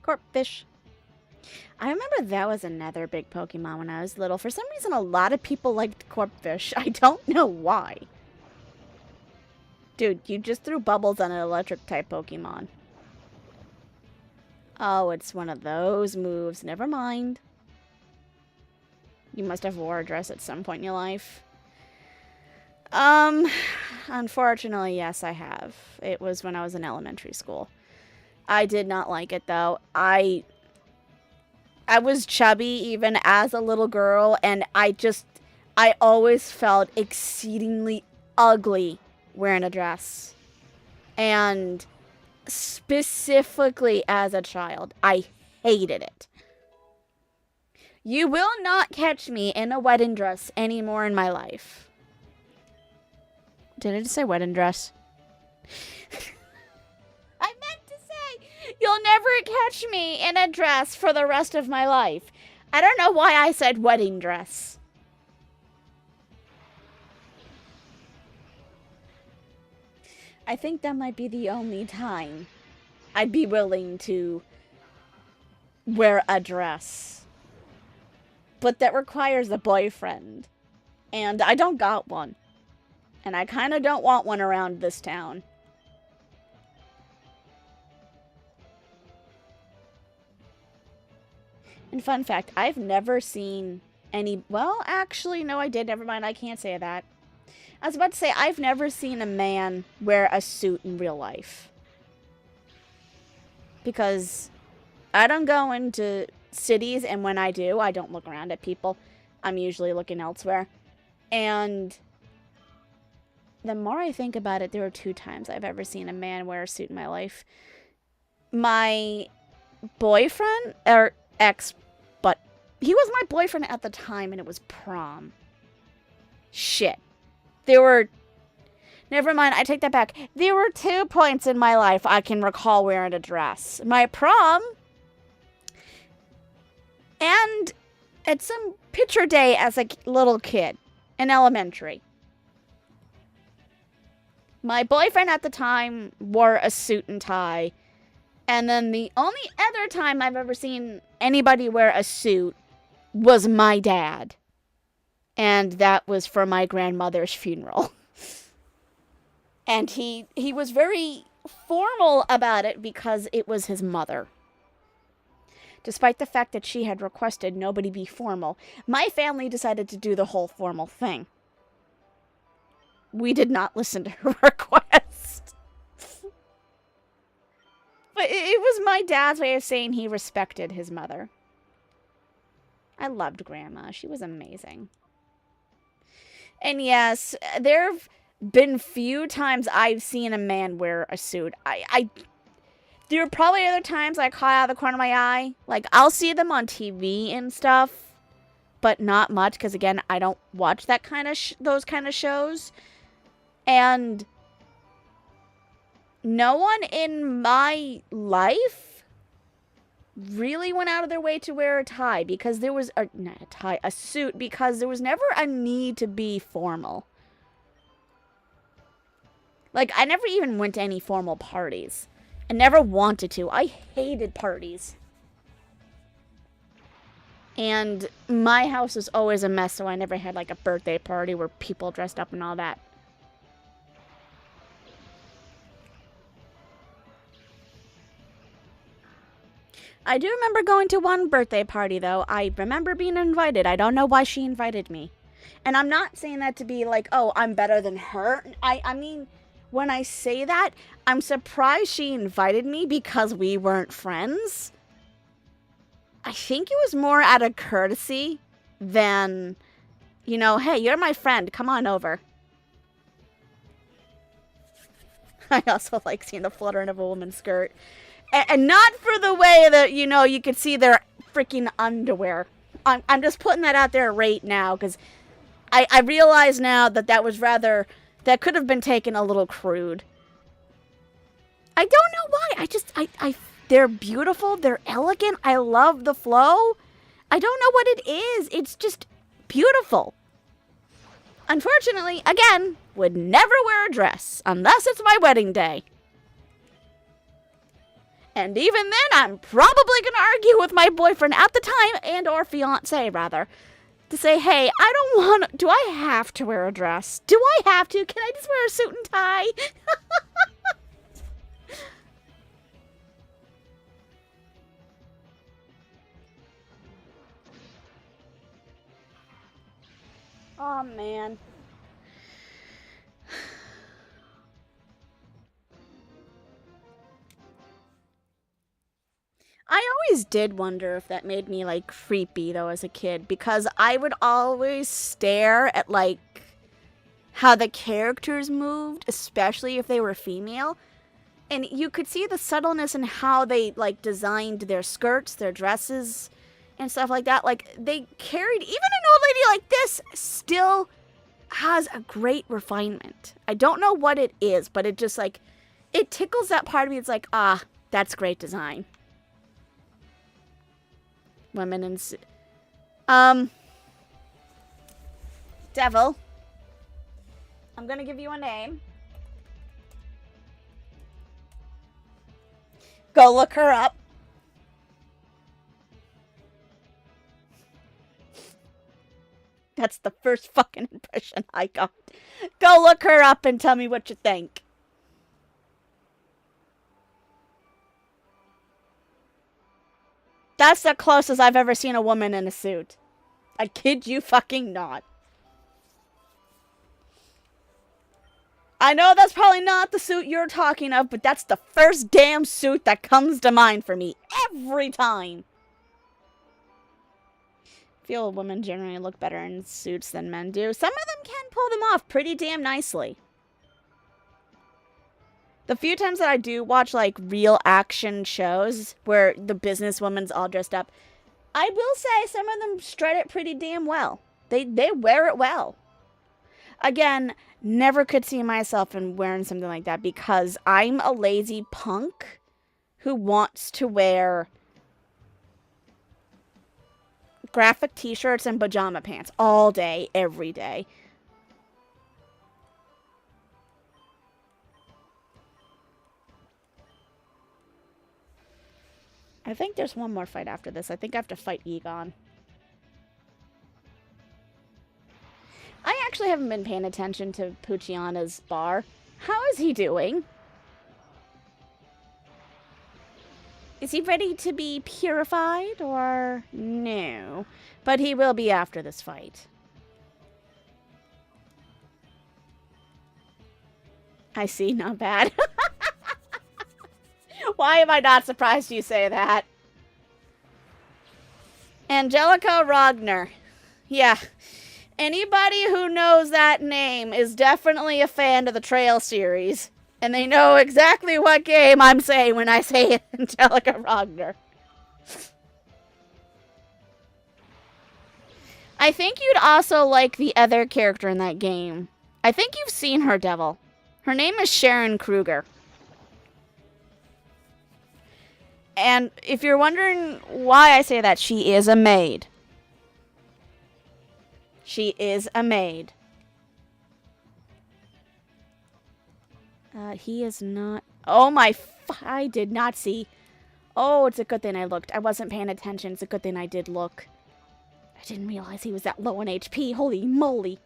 Corpfish. I remember that was another big Pokemon when I was little. For some reason, a lot of people liked Corpfish. I don't know why. Dude, you just threw bubbles on an electric-type Pokemon. Oh, it's one of those moves. Never mind. You must have wore a dress at some point in your life. Unfortunately, yes, I have. It was when I was in elementary school. I did not like it, though. I was chubby even as a little girl, and I always felt exceedingly ugly wearing a dress. And specifically as a child, I hated it. You will not catch me in a wedding dress anymore in my life. Did I just say wedding dress? I meant to say, you'll never catch me in a dress for the rest of my life. I don't know why I said wedding dress. I think that might be the only time I'd be willing to wear a dress. But that requires a boyfriend. And I don't got one. And I kind of don't want one around this town. And fun fact, I've never seen any... Well, actually, no, I did. Never mind. I can't say that. I was about to say, I've never seen a man wear a suit in real life. Because I don't go into cities, and when I do, I don't look around at people. I'm usually looking elsewhere. And the more I think about it, there are 2 times I've ever seen a man wear a suit in my life. My boyfriend, or ex, but he was my boyfriend at the time, and it was prom. Shit. Never mind, I take that back. There were 2 points in my life I can recall wearing a dress. My prom, and at some picture day as a little kid in elementary. My boyfriend at the time wore a suit and tie. And then the only other time I've ever seen anybody wear a suit was my dad. And that was for my grandmother's funeral. And he was very formal about it because it was his mother. Despite the fact that she had requested nobody be formal, my family decided to do the whole formal thing. We did not listen to her request. But it was my dad's way of saying he respected his mother. I loved Grandma. She was amazing. And yes, there have been few times I've seen a man wear a suit. There are probably other times I caught out of the corner of my eye. Like, I'll see them on TV and stuff, but not much, because again, I don't watch that kind of those kind of shows. And no one in my life really went out of their way to wear a tie because there was not a tie, a suit, because there was never a need to be formal. Like, I never even went to any formal parties. I never wanted to. I hated parties. And my house was always a mess, so I never had like a birthday party where people dressed up and all that. I do remember going to one birthday party, though. I remember being invited. I don't know why she invited me. And I'm not saying that to be like, oh, I'm better than her. I mean, when I say that, I'm surprised she invited me because we weren't friends. I think it was more out of courtesy than, you know, hey, you're my friend. Come on over. I also like seeing the fluttering of a woman's skirt. And not for the way that, you know, you could see their freaking underwear. I'm just putting that out there right now because I realize now that that could have been taken a little crude. I don't know why. They're beautiful. They're elegant. I love the flow. I don't know what it is. It's just beautiful. Unfortunately, again, would never wear a dress unless it's my wedding day. And even then, I'm probably going to argue with my boyfriend at the time, and or fiance, rather, to say, hey, do I have to wear a dress? Do I have to? Can I just wear a suit and tie? Oh, man. I always did wonder if that made me, like, creepy, though, as a kid. Because I would always stare at, like, how the characters moved, especially if they were female. And you could see the subtleness in how they, like, designed their skirts, their dresses, and stuff like that. Like, they carried, even an old lady like this still has a great refinement. I don't know what it is, but it just, like, it tickles that part of me. It's like, that's great design. Women in Devil. I'm gonna give you a name. Go look her up. That's the first fucking impression I got. Go look her up and tell me what you think. That's the closest I've ever seen a woman in a suit. I kid you fucking not. I know that's probably not the suit you're talking of, but that's the first damn suit that comes to mind for me every time. I feel women generally look better in suits than men do. Some of them can pull them off pretty damn nicely. The few times that I do watch, like, real action shows where the businesswoman's all dressed up, I will say some of them strut it pretty damn well. They wear it well. Again, never could see myself in wearing something like that because I'm a lazy punk who wants to wear graphic t-shirts and pajama pants all day, every day. I think there's one more fight after this. I think I have to fight Egon. I actually haven't been paying attention to Pucciana's bar. How is he doing? Is he ready to be purified or no? But he will be after this fight. I see, not bad. Why am I not surprised you say that? Angelica Rogner. Yeah. Anybody who knows that name is definitely a fan of the Trail series. And they know exactly what game I'm saying when I say Angelica Rogner. I think you'd also like the other character in that game. I think you've seen her, Devil. Her name is Sharon Kruger. And if you're wondering why I say that, she is a maid. She is a maid. He is not... Oh my... I did not see. Oh, it's a good thing I looked. I wasn't paying attention. It's a good thing I did look. I didn't realize he was that low on HP. Holy moly.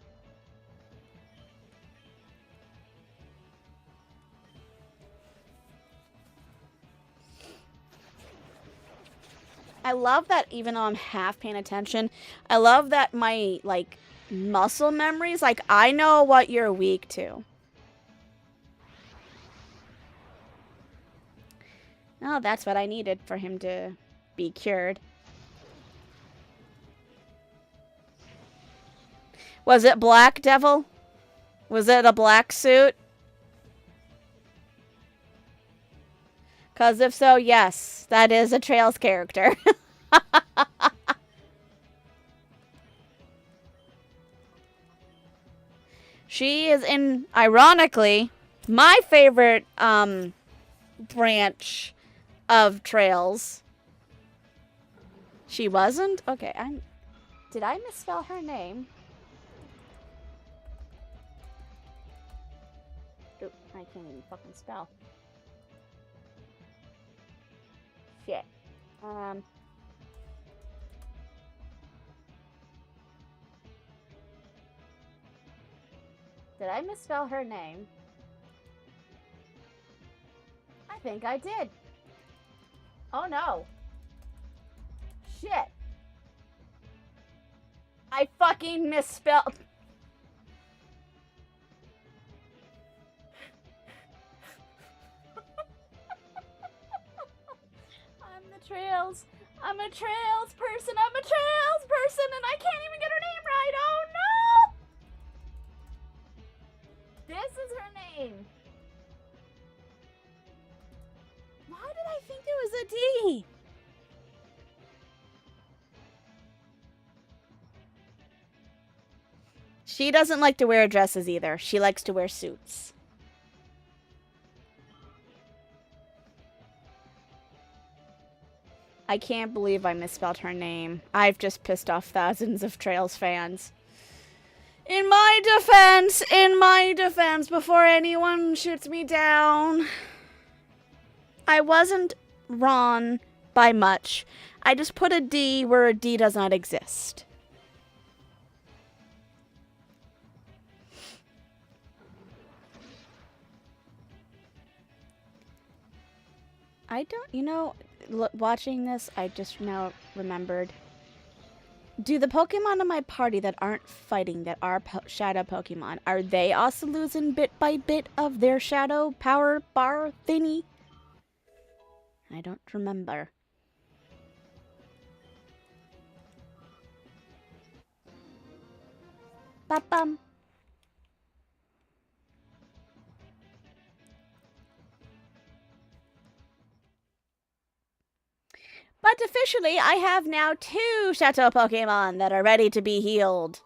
I love that even though I'm half paying attention, I love that my, like, muscle memories, like, I know what you're weak to. Oh, that's what I needed for him to be cured. Was it Black Devil? Was it a black suit? Because if so, yes, that is a Trails character. She is in, ironically, my favorite branch of Trails. She wasn't? Okay, did I misspell her name? Oh, I can't even fucking spell. Shit. Did I misspell her name? I think I did. Oh no. Shit. I fucking misspelled. Trails. I'm a Trails person. I'm a Trails person, and I can't even get her name right. Oh no! This is her name. Why did I think it was a D? She doesn't like to wear dresses either. She likes to wear suits. I can't believe I misspelled her name. I've just pissed off thousands of Trails fans. In my defense, before anyone shoots me down, I wasn't wrong by much. I just put a D where a D does not exist. I don't, watching this, I just now remembered. Do the Pokemon in my party that aren't fighting, that are Shadow Pokemon, are they also losing bit by bit of their Shadow power bar thingy? I don't remember. Ba-bum. But officially, I have now 2 Shadow Pokemon that are ready to be healed.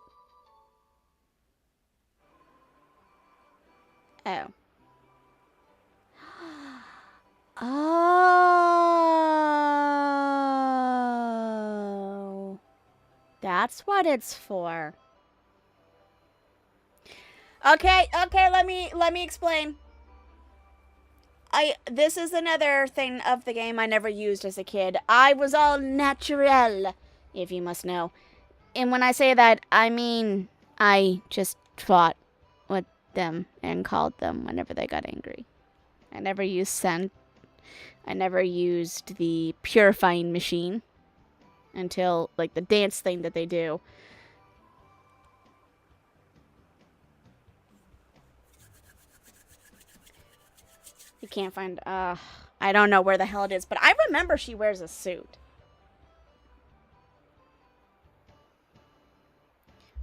Oh. Oh. That's what it's for. Okay, let me explain. This is another thing of the game I never used as a kid. I was all natural, if you must know. And when I say that, I mean I just fought with them and called them whenever they got angry. I never used scent. I never used the purifying machine until, like, the dance thing that they do. You can't find, I don't know where the hell it is, but I remember she wears a suit.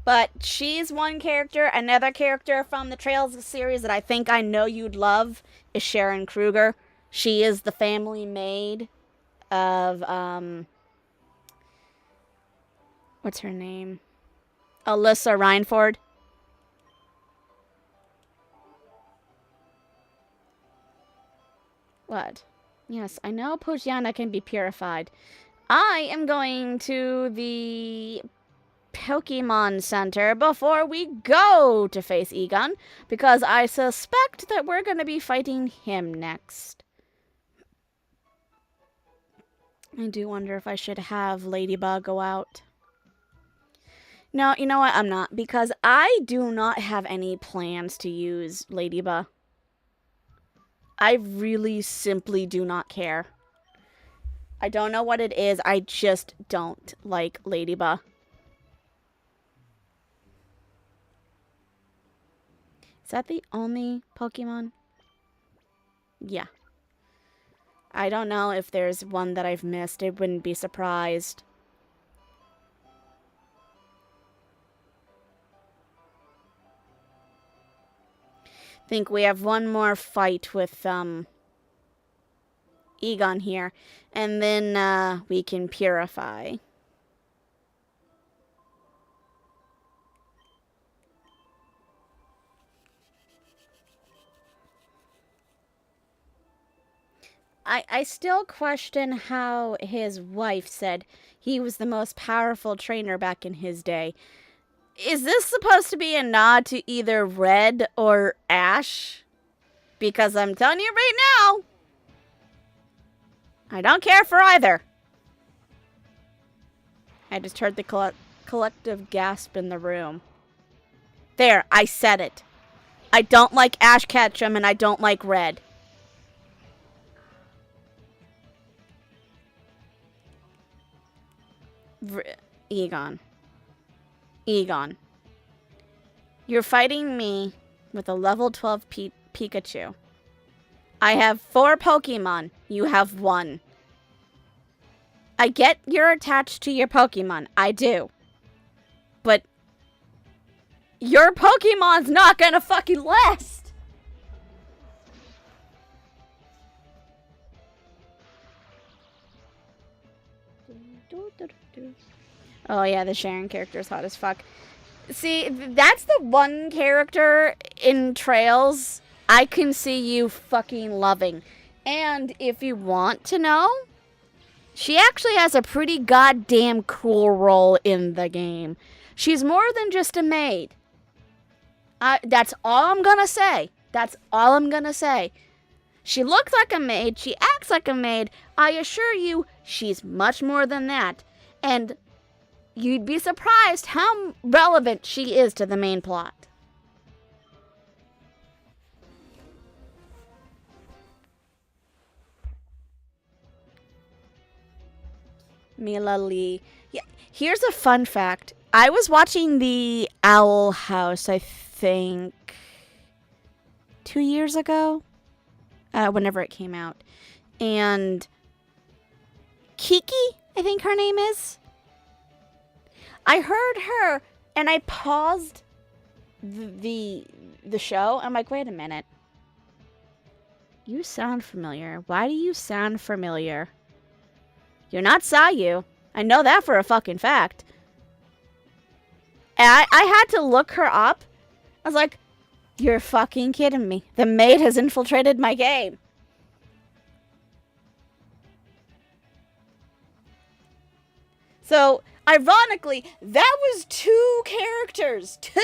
But she's one character. Another character from the Trails series that I think I know you'd love is Sharon Kruger. She is the family maid of, what's her name? Alyssa Reinford. What? Yes, I know Pogiana can be purified. I am going to the Pokemon Center before we go to face Egon, because I suspect that we're going to be fighting him next. I do wonder if I should have Ladybug go out. No, you know what? I'm not, because I do not have any plans to use Ladybug. I really simply do not care. I don't know what it is. I just don't like Ladybug. Is that the only Pokemon? Yeah. I don't know if there's one that I've missed. I wouldn't be surprised. Think we have one more fight with Egon here, and then we can purify. I still question how his wife said he was the most powerful trainer back in his day. Is this supposed to be a nod to either Red or Ash? Because I'm telling you right now, I don't care for either. I just heard the collective gasp in the room. There, I said it. I don't like Ash Ketchum and I don't like Red. Egon. You're fighting me with a level 12 Pikachu. I have 4 Pokemon. You have 1. I get you're attached to your Pokemon. I do. But your Pokemon's not gonna fucking last. Oh yeah, the Sharon character is hot as fuck. See, that's the one character in Trails I can see you fucking loving. And if you want to know, she actually has a pretty goddamn cool role in the game. She's more than just a maid. That's all I'm gonna say. That's all I'm gonna say. She looks like a maid. She acts like a maid. I assure you, she's much more than that. And you'd be surprised how relevant she is to the main plot. Mila Lee. Yeah, here's a fun fact. I was watching the Owl House, I think, 2 years ago, whenever it came out. And Kiki, I think her name is. I heard her, and I paused the show. I'm like, wait a minute. You sound familiar. Why do you sound familiar? You're not Sayu. I know that for a fucking fact. And I had to look her up. I was like, you're fucking kidding me. The maid has infiltrated my game. So, ironically, that was 2 characters. 2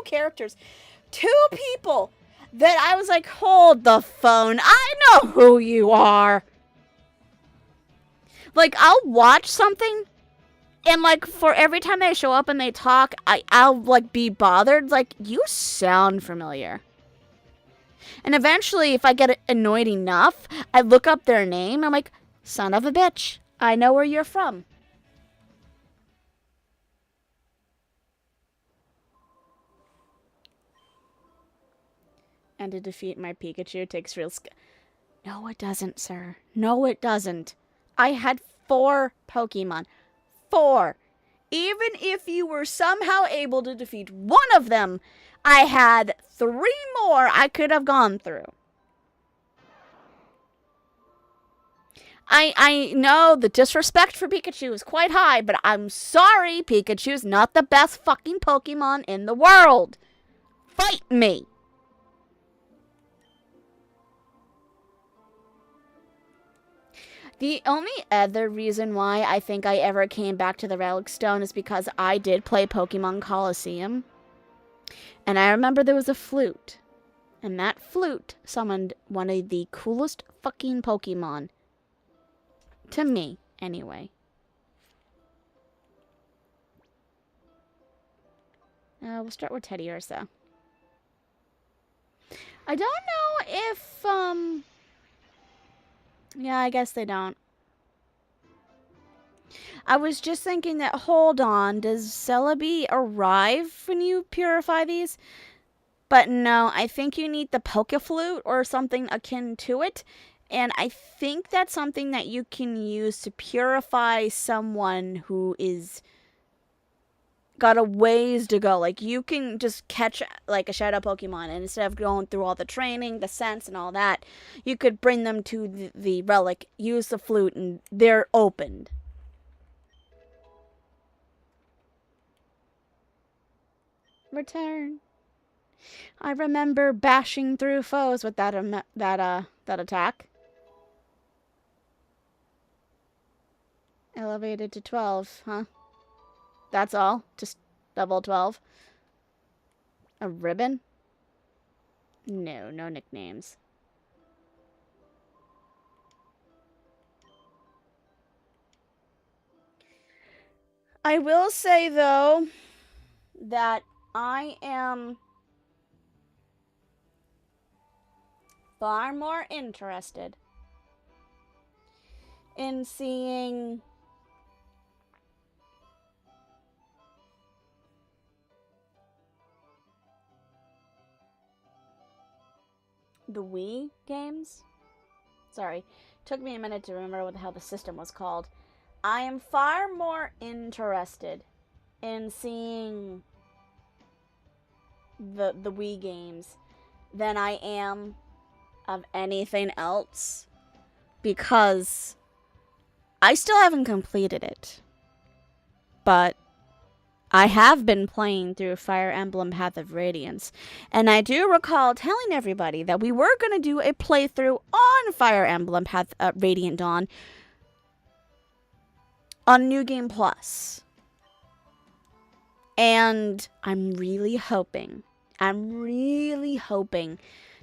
characters. 2 people that I was like, hold the phone. I know who you are. Like, I'll watch something, and, like, for every time they show up and they talk, I'll, like, be bothered. Like, you sound familiar. And eventually, if I get annoyed enough, I look up their name. I'm like, son of a bitch. I know where you're from. And to defeat my Pikachu takes real skill. No, it doesn't, sir. No, it doesn't. I had 4 Pokemon. 4. Even if you were somehow able to defeat one of them, I had 3 more I could have gone through. I know the disrespect for Pikachu is quite high, but I'm sorry, Pikachu's not the best fucking Pokemon in the world. Fight me. The only other reason why I think I ever came back to the Relic Stone is because I did play Pokemon Coliseum. And I remember there was a flute. And that flute summoned one of the coolest fucking Pokemon. To me, anyway. We'll start with Teddiursa. I don't know if, yeah, I guess they don't. I was just thinking that, hold on, does Celebi arrive when you purify these? But no, I think you need the Pokeflute or something akin to it. And I think that's something that you can use to purify someone who is got a ways to go. Like, you can just catch like a shadow Pokemon, and instead of going through all the training, the sense, and all that, you could bring them to the relic, use the flute, and they're opened. Return. I remember bashing through foes with that attack. Elevated to 12, huh? That's all? Just level 12? A ribbon? No, no nicknames. I will say, though, that I am far more interested in seeing the Wii games. Sorry, took me a minute to remember what the hell the system was called. I am far more interested in seeing the Wii games than I am of anything else, because I still haven't completed it. But I have been playing through Fire Emblem Path of Radiance, and I do recall telling everybody that we were going to do a playthrough on Fire Emblem Path Radiant Dawn on New Game Plus. And I'm really hoping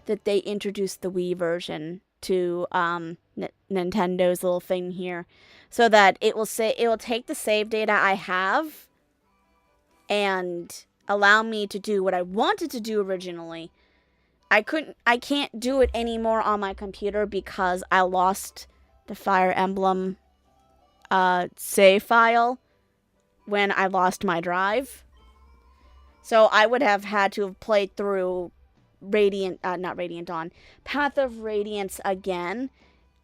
that they introduce the Wii version to Nintendo's little thing here, so that it will take the save data I have and allow me to do what I wanted to do originally. I can't do it anymore on my computer because I lost the Fire Emblem save file when I lost my drive. So I would have had to have played through not Radiant Dawn, Path of Radiance again,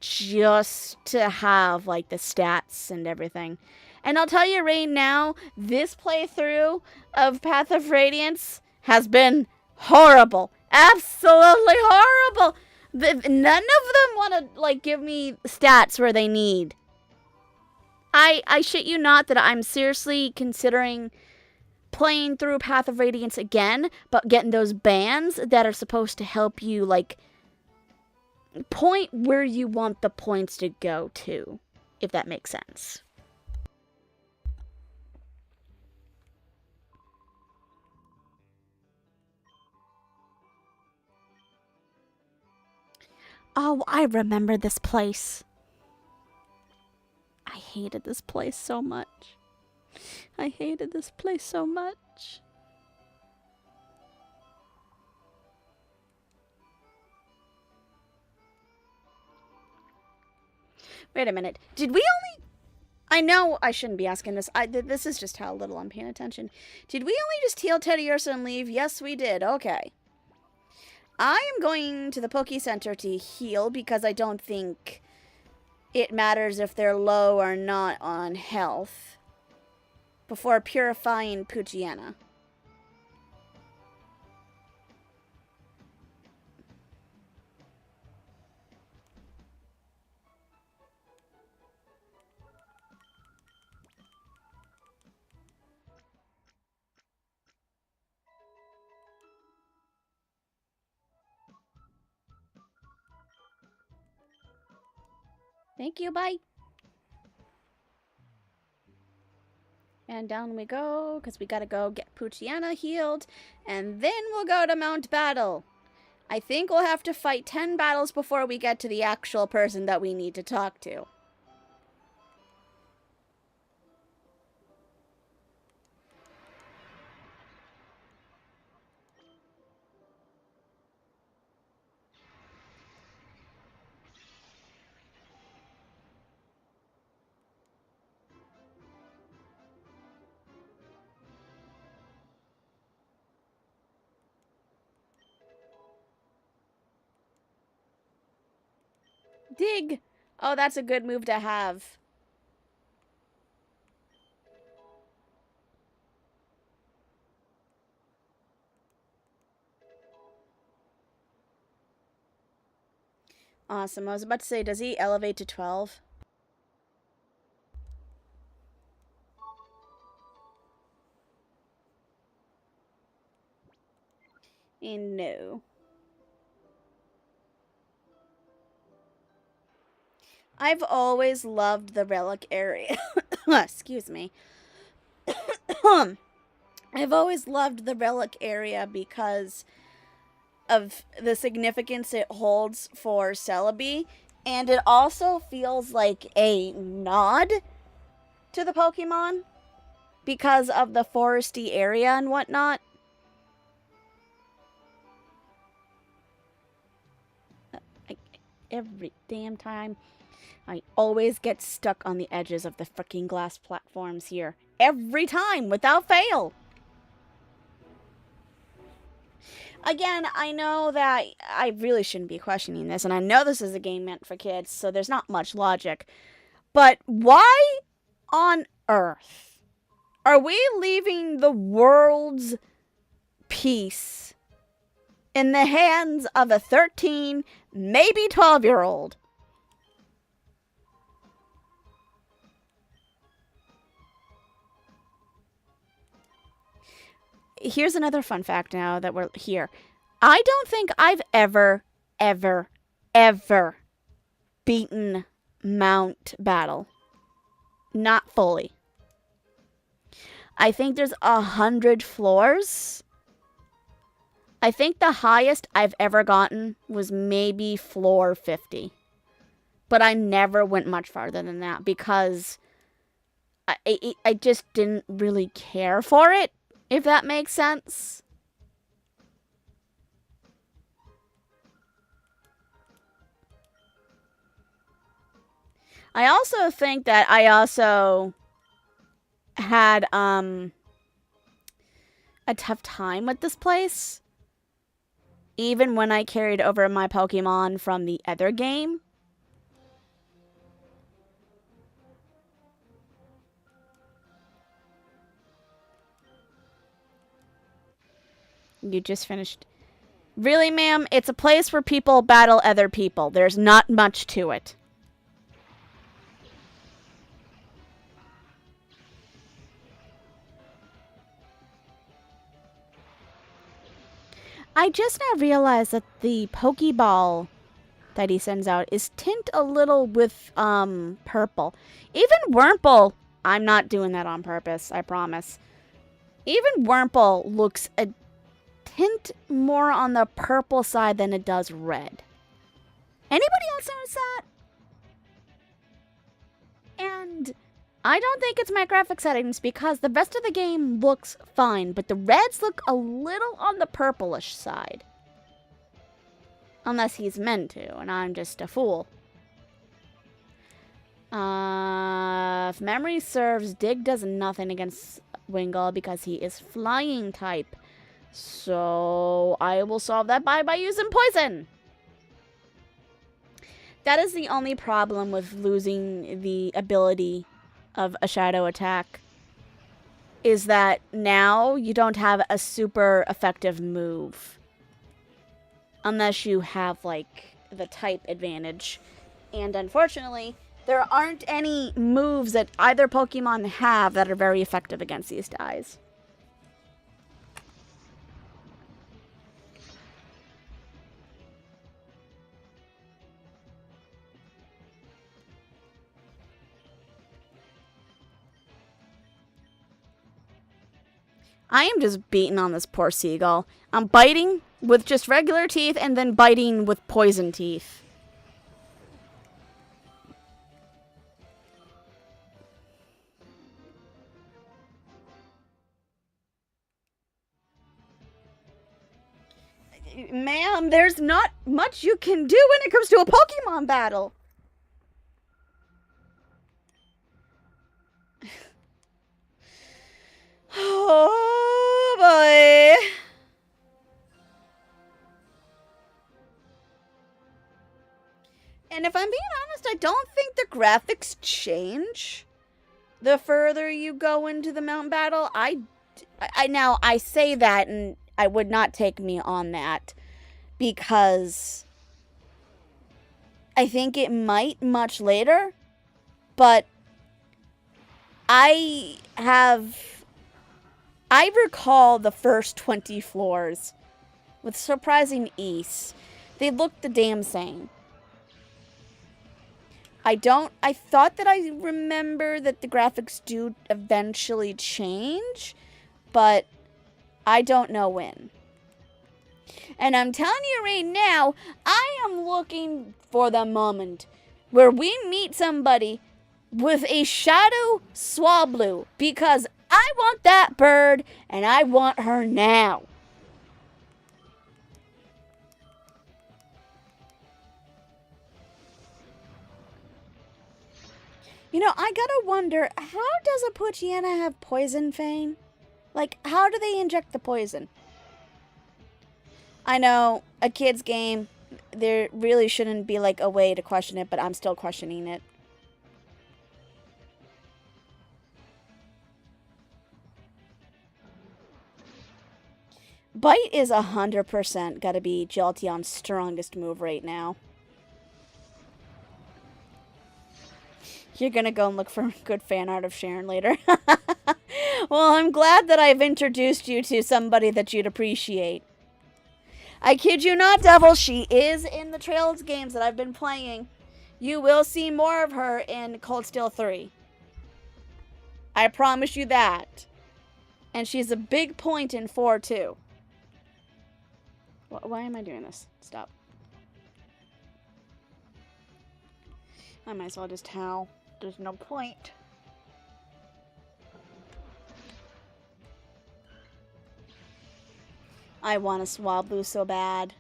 just to have like the stats and everything. And I'll tell you right now, this playthrough of Path of Radiance has been horrible. Absolutely horrible. None of them want to like give me stats where they need. I shit you not that I'm seriously considering playing through Path of Radiance again, but getting those bands that are supposed to help you, like, point where you want the points to go to, if that makes sense. Oh, I remember this place. I hated this place so much. I hated this place so much. Wait a minute. Did we only... I know I shouldn't be asking this. This is just how little I'm paying attention. Did we only just heal Teddiursa and leave? Yes, we did. Okay. I am going to the Poke Center to heal because I don't think it matters if they're low or not on health before purifying Poochyena. Thank you, bye. And down we go, because we gotta go get Puchiana healed, and then we'll go to Mount Battle. I think we'll have to fight 10 battles before we get to the actual person that we need to talk to. Dig! Oh, that's a good move to have. Awesome. I was about to say, does he elevate to 12? And no. I've always loved the relic area. Excuse me. I've always loved the relic area because of the significance it holds for Celebi, and it also feels like a nod to the Pokemon because of the foresty area and whatnot. Every damn time, I always get stuck on the edges of the freaking glass platforms here. Every time, without fail. Again, I know that I really shouldn't be questioning this, and I know this is a game meant for kids, so there's not much logic. But why on earth are we leaving the world's peace in the hands of a 13, maybe 12-year-old? Here's another fun fact now that we're here. I don't think I've ever beaten Mount Battle. Not fully. I think there's 100 floors. I think the highest I've ever gotten was maybe floor 50. But I never went much farther than that because I just didn't really care for it, if that makes sense. I also think that I also had a tough time with this place. Even when I carried over my Pokemon from the other game. You just finished. Really, ma'am? It's a place where people battle other people. There's not much to it. I just now realized that the Pokeball that he sends out is tint a little with purple. Even Wurmple, I'm not doing that on purpose, I promise. Even Wurmple looks a tint more on the purple side than it does red. Anybody else notice that? And I don't think it's my graphic settings because the rest of the game looks fine, but the reds look a little on the purplish side. Unless he's meant to, and I'm just a fool. If memory serves, Dig does nothing against Wingull because he is flying type. So I will solve that by using poison. That is the only problem with losing the ability of a shadow attack. Is that now you don't have a super effective move. Unless you have, like, the type advantage. And unfortunately, there aren't any moves that either Pokemon have that are very effective against these guys. I am just beating on this poor seagull. I'm biting with just regular teeth and then biting with poison teeth. Ma'am, there's not much you can do when it comes to a Pokemon battle. Oh boy. And if I'm being honest, I don't think the graphics change the further you go into the mountain battle. I now I say that, and I would not take me on that, because I think it might much later, but I recall the first 20 floors with surprising ease. They look the damn same. I thought that I remember that the graphics do eventually change, but I don't know when. And I'm telling you right now, I am looking for the moment where we meet somebody with a Shadow Swablu, because I want that bird and I want her now. You know, I gotta wonder, how does a Poochyena have poison fang? Like, how do they inject the poison? I know, a kid's game, there really shouldn't be like a way to question it, but I'm still questioning it. Bite is 100% gotta be Jolteon's strongest move right now. You're gonna go and look for good fan art of Sharon later. Well, I'm glad that I've introduced you to somebody that you'd appreciate. I kid you not, Devil, she is in the Trails games that I've been playing. You will see more of her in Cold Steel 3. I promise you that. And she's a big point in 4, too. Why am I doing this? Stop. I might as well just howl. There's no point. I want a Swablu so bad.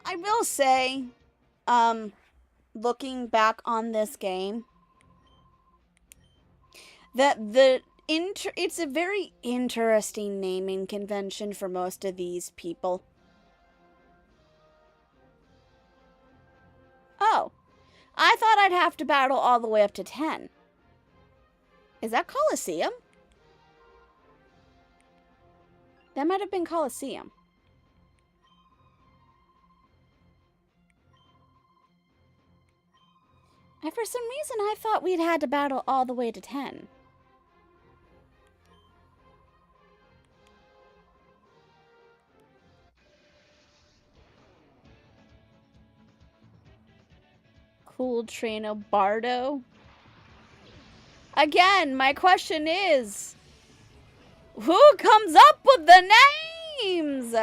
I will say, looking back on this game, that it's a very interesting naming convention for most of these people. Oh, I thought I'd have to battle all the way up to 10. Is that Colosseum? That might have been Colosseum. And for some reason, I thought we'd had to battle all the way to 10. Cool Traino Bardo. Again, my question is, who comes up with the names?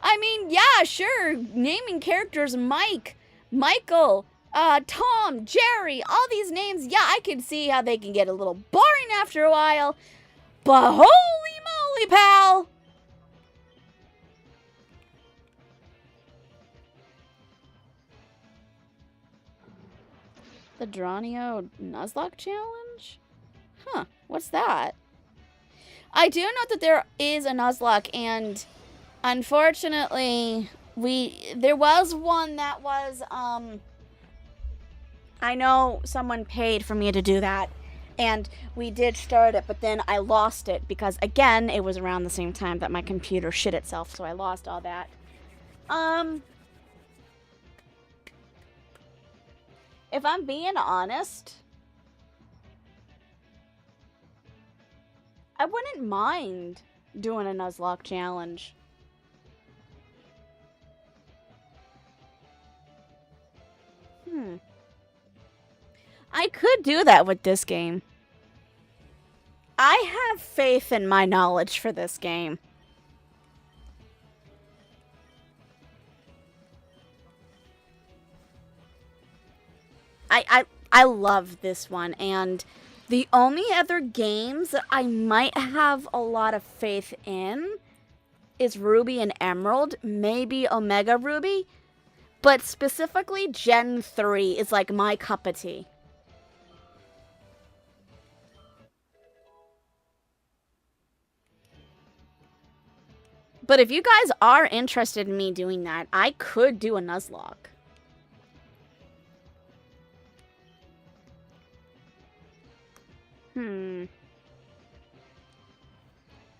I mean, yeah, sure, naming characters Mike, Michael, Tom, Jerry, all these names, yeah, I can see how they can get a little boring after a while, but holy moly, pal! The Dronio Nuzlocke Challenge? Huh, what's that? I do know that there is a Nuzlocke, and unfortunately, there was one that was, I know someone paid for me to do that, and we did start it, but then I lost it, because, again, it was around the same time that my computer shit itself, so I lost all that. If I'm being honest, I wouldn't mind doing a Nuzlocke challenge. I could do that with this game. I have faith in my knowledge for this game. I love this one, and the only other games that I might have a lot of faith in is Ruby and Emerald, maybe Omega Ruby, but specifically Gen 3 is like my cup of tea. But if you guys are interested in me doing that, I could do a Nuzlocke.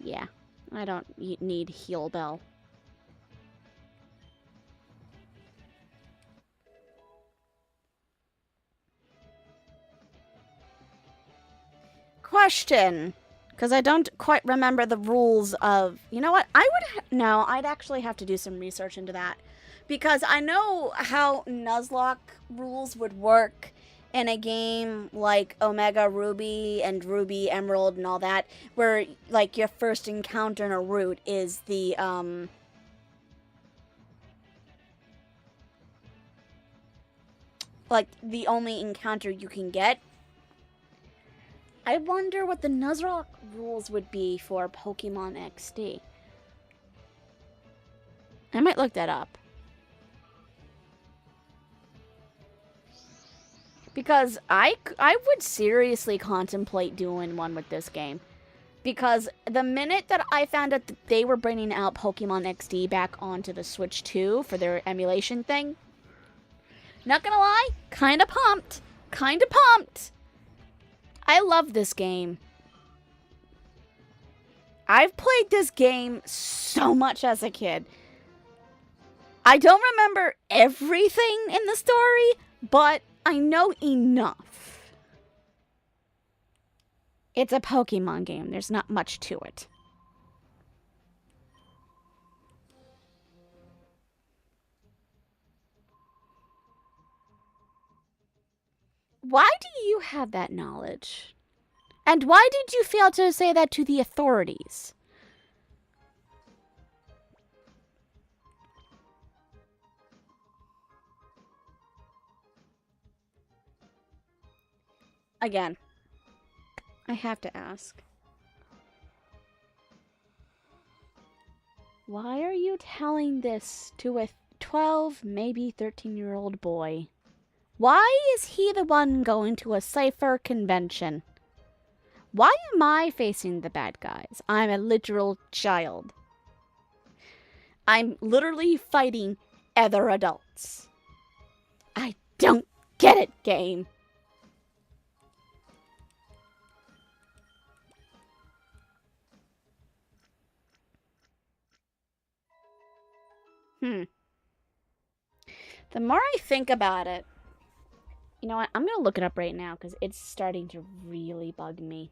Yeah, I don't need Heal Bell. Question. Because I don't quite remember the rules of... You know what? No, I'd actually have to do some research into that. Because I know how Nuzlocke rules would work in a game like Omega Ruby and Ruby Emerald and all that, where, like, your first encounter in a route is the, like, the only encounter you can get. I wonder what the Nuzlocke rules would be for Pokemon XD. I might look that up. Because I would seriously contemplate doing one with this game. Because the minute that I found out that they were bringing out Pokemon XD back onto the Switch 2 for their emulation thing, not gonna lie, kinda pumped. Kinda pumped. I love this game. I've played this game so much as a kid. I don't remember everything in the story, but I know enough. It's a Pokemon game. There's not much to it. Why do you have that knowledge? And why did you fail to say that to the authorities? Again, I have to ask. Why are you telling this to a 12, maybe 13-year-old boy? Why is he the one going to a cipher convention? Why am I facing the bad guys? I'm a literal child. I'm literally fighting other adults. I don't get it, game. The more I think about it, you know what? I'm going to look it up right now because it's starting to really bug me.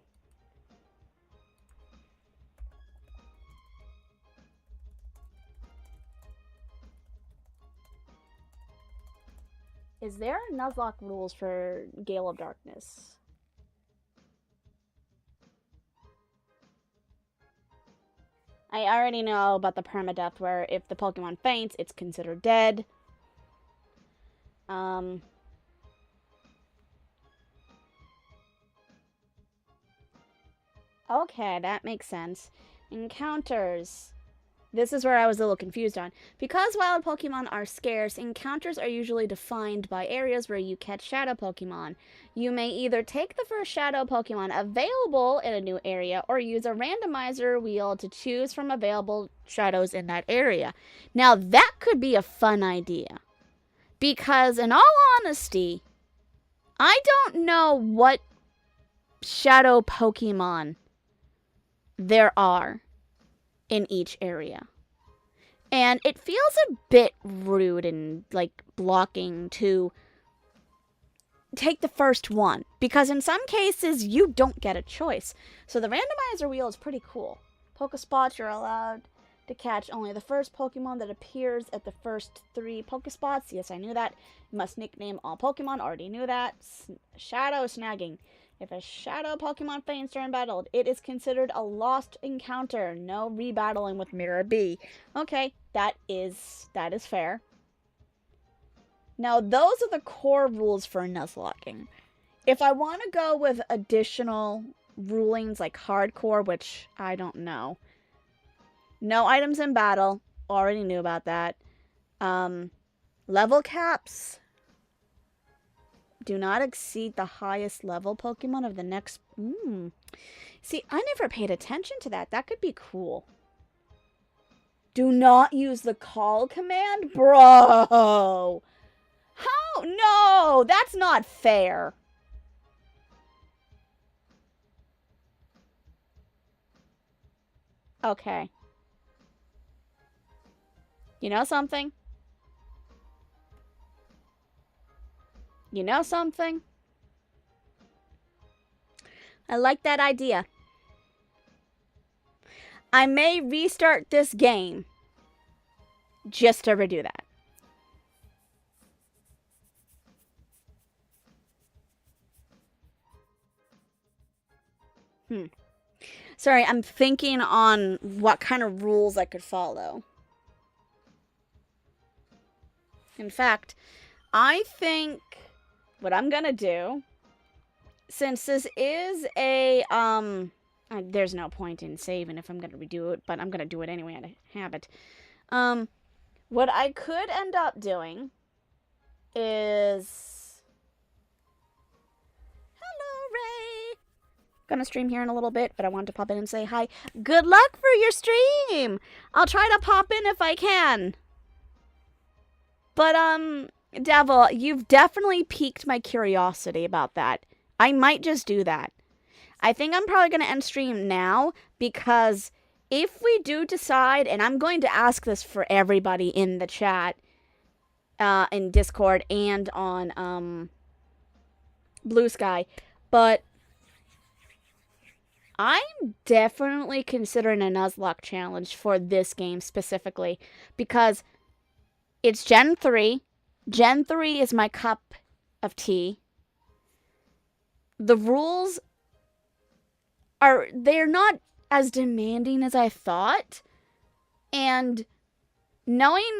Is there Nuzlocke rules for Gale of Darkness? I already know about the permadeath where if the Pokemon faints, it's considered dead. Okay, that makes sense. Encounters. This is where I was a little confused on. Because wild Pokemon are scarce, encounters are usually defined by areas where you catch shadow Pokemon. You may either take the first shadow Pokemon available in a new area or use a randomizer wheel to choose from available shadows in that area. Now, that could be a fun idea. Because, in all honesty, I don't know what shadow Pokemon there are in each area. And it feels a bit rude and like blocking to take the first one. Because in some cases, you don't get a choice. So the randomizer wheel is pretty cool. Pokespots, you're allowed to catch only the first Pokemon that appears at the first 3 Pokespots. Yes, I knew that. You must nickname all Pokemon. Already knew that. Shadow snagging. If a shadow Pokemon faints during battle, it is considered a lost encounter. No rebattling with Mirror B. Okay, that is fair. Now, those are the core rules for Nuzlocking. If I want to go with additional rulings like hardcore, which I don't know. No items in battle. Already knew about that. Level caps. Do not exceed the highest level Pokemon of the next... See, I never paid attention to that. That could be cool. Do not use the call command? Bro! How? No! That's not fair. Okay. You know something? You know something? I like that idea. I may restart this game just to redo that. Sorry, I'm thinking on what kind of rules I could follow. In fact, I think what I'm gonna do, since this is a, there's no point in saving if I'm gonna redo it, but I'm gonna do it anyway out of habit. What I could end up doing is... Hello, Ray! Gonna stream here in a little bit, but I wanted to pop in and say hi. Good luck for your stream! I'll try to pop in if I can. But, Devil, you've definitely piqued my curiosity about that. I might just do that. I think I'm probably going to end stream now, because if we do decide, and I'm going to ask this for everybody in the chat, in Discord and on, Blue Sky, but I'm definitely considering a Nuzlocke challenge for this game specifically, because it's Gen 3. Gen 3 is my cup of tea. The rules they're not as demanding as I thought. And knowing,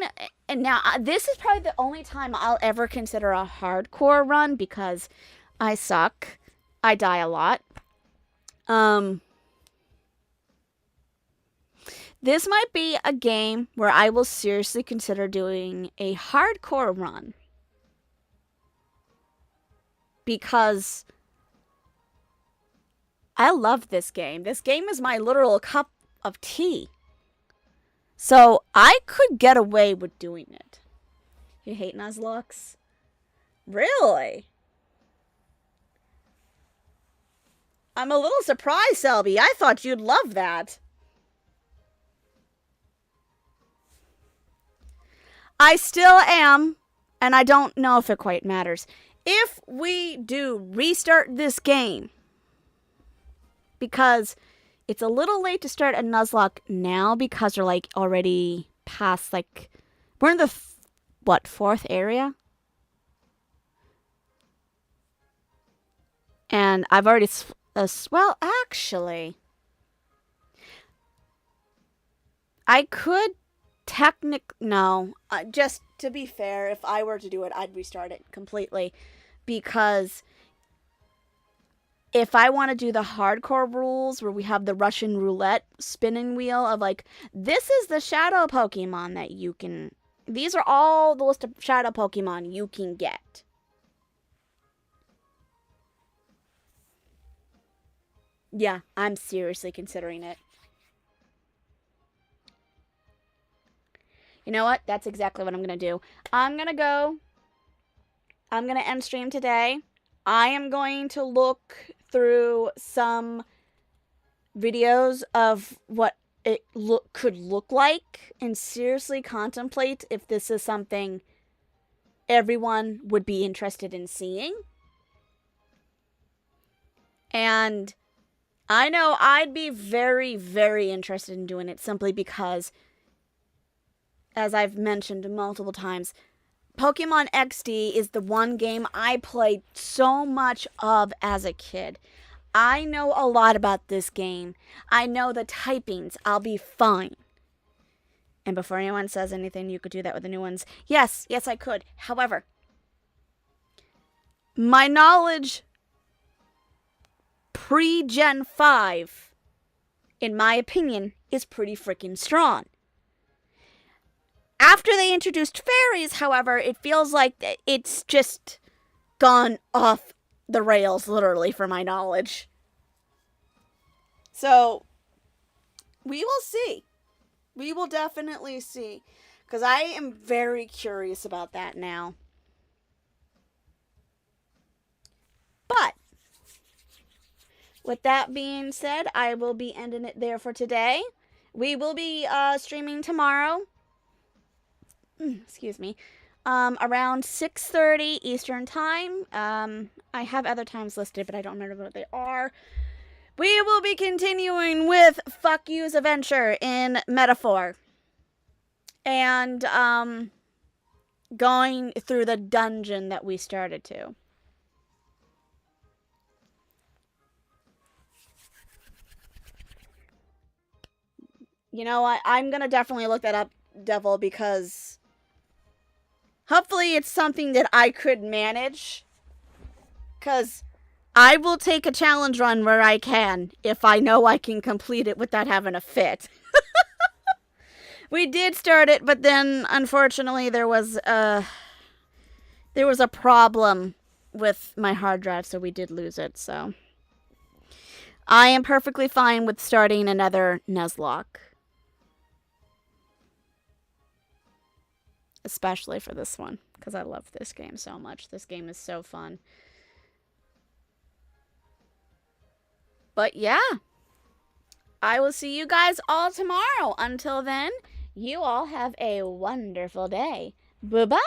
and now this is probably the only time I'll ever consider a hardcore run, because I suck. I die a lot. This might be a game where I will seriously consider doing a hardcore run. Because I love this game. This game is my literal cup of tea. So I could get away with doing it. You hate Nuzlocks? Really? I'm a little surprised, Selby. I thought you'd love that. I still am, and I don't know if it quite matters. If we do restart this game, because it's a little late to start a Nuzlocke now, because we're like already past, like, we're in the, fourth area? And I've already, well, actually, I could no, just to be fair, if I were to do it, I'd restart it completely, because if I want to do the hardcore rules where we have the Russian roulette spinning wheel of like, this is the shadow Pokemon that you can, these are all the list of shadow Pokemon you can get. Yeah, I'm seriously considering it. You know what? That's exactly what I'm going to do. I'm going to end stream today. I am going to look through some videos of what it could look like and seriously contemplate if this is something everyone would be interested in seeing. And I know I'd be very, very interested in doing it simply because as I've mentioned multiple times, Pokemon XD is the one game I played so much of as a kid. I know a lot about this game. I know the typings. I'll be fine. And before anyone says anything, you could do that with the new ones. Yes, I could. However, my knowledge pre-Gen 5, in my opinion, is pretty freaking strong. After they introduced fairies, however, it feels like it's just gone off the rails, literally, for my knowledge. So, we will see. We will definitely see. Because I am very curious about that now. But, with that being said, I will be ending it there for today. We will be streaming tomorrow. Excuse me. Around 6:30 Eastern Time. I have other times listed, but I don't remember what they are. We will be continuing with Fuck You's Adventure in Metaphor. And, going through the dungeon that we started to. You know what? I'm gonna definitely look that up, Devil, because hopefully it's something that I could manage. Because I will take a challenge run where I can, if I know I can complete it without having a fit. We did start it, but then, unfortunately, there was a problem with my hard drive, so we did lose it, so. I am perfectly fine with starting another Nuzlocke. Especially for this one, because I love this game so much. This game is so fun. But yeah, I will see you guys all tomorrow. Until then, you all have a wonderful day. Bye-bye.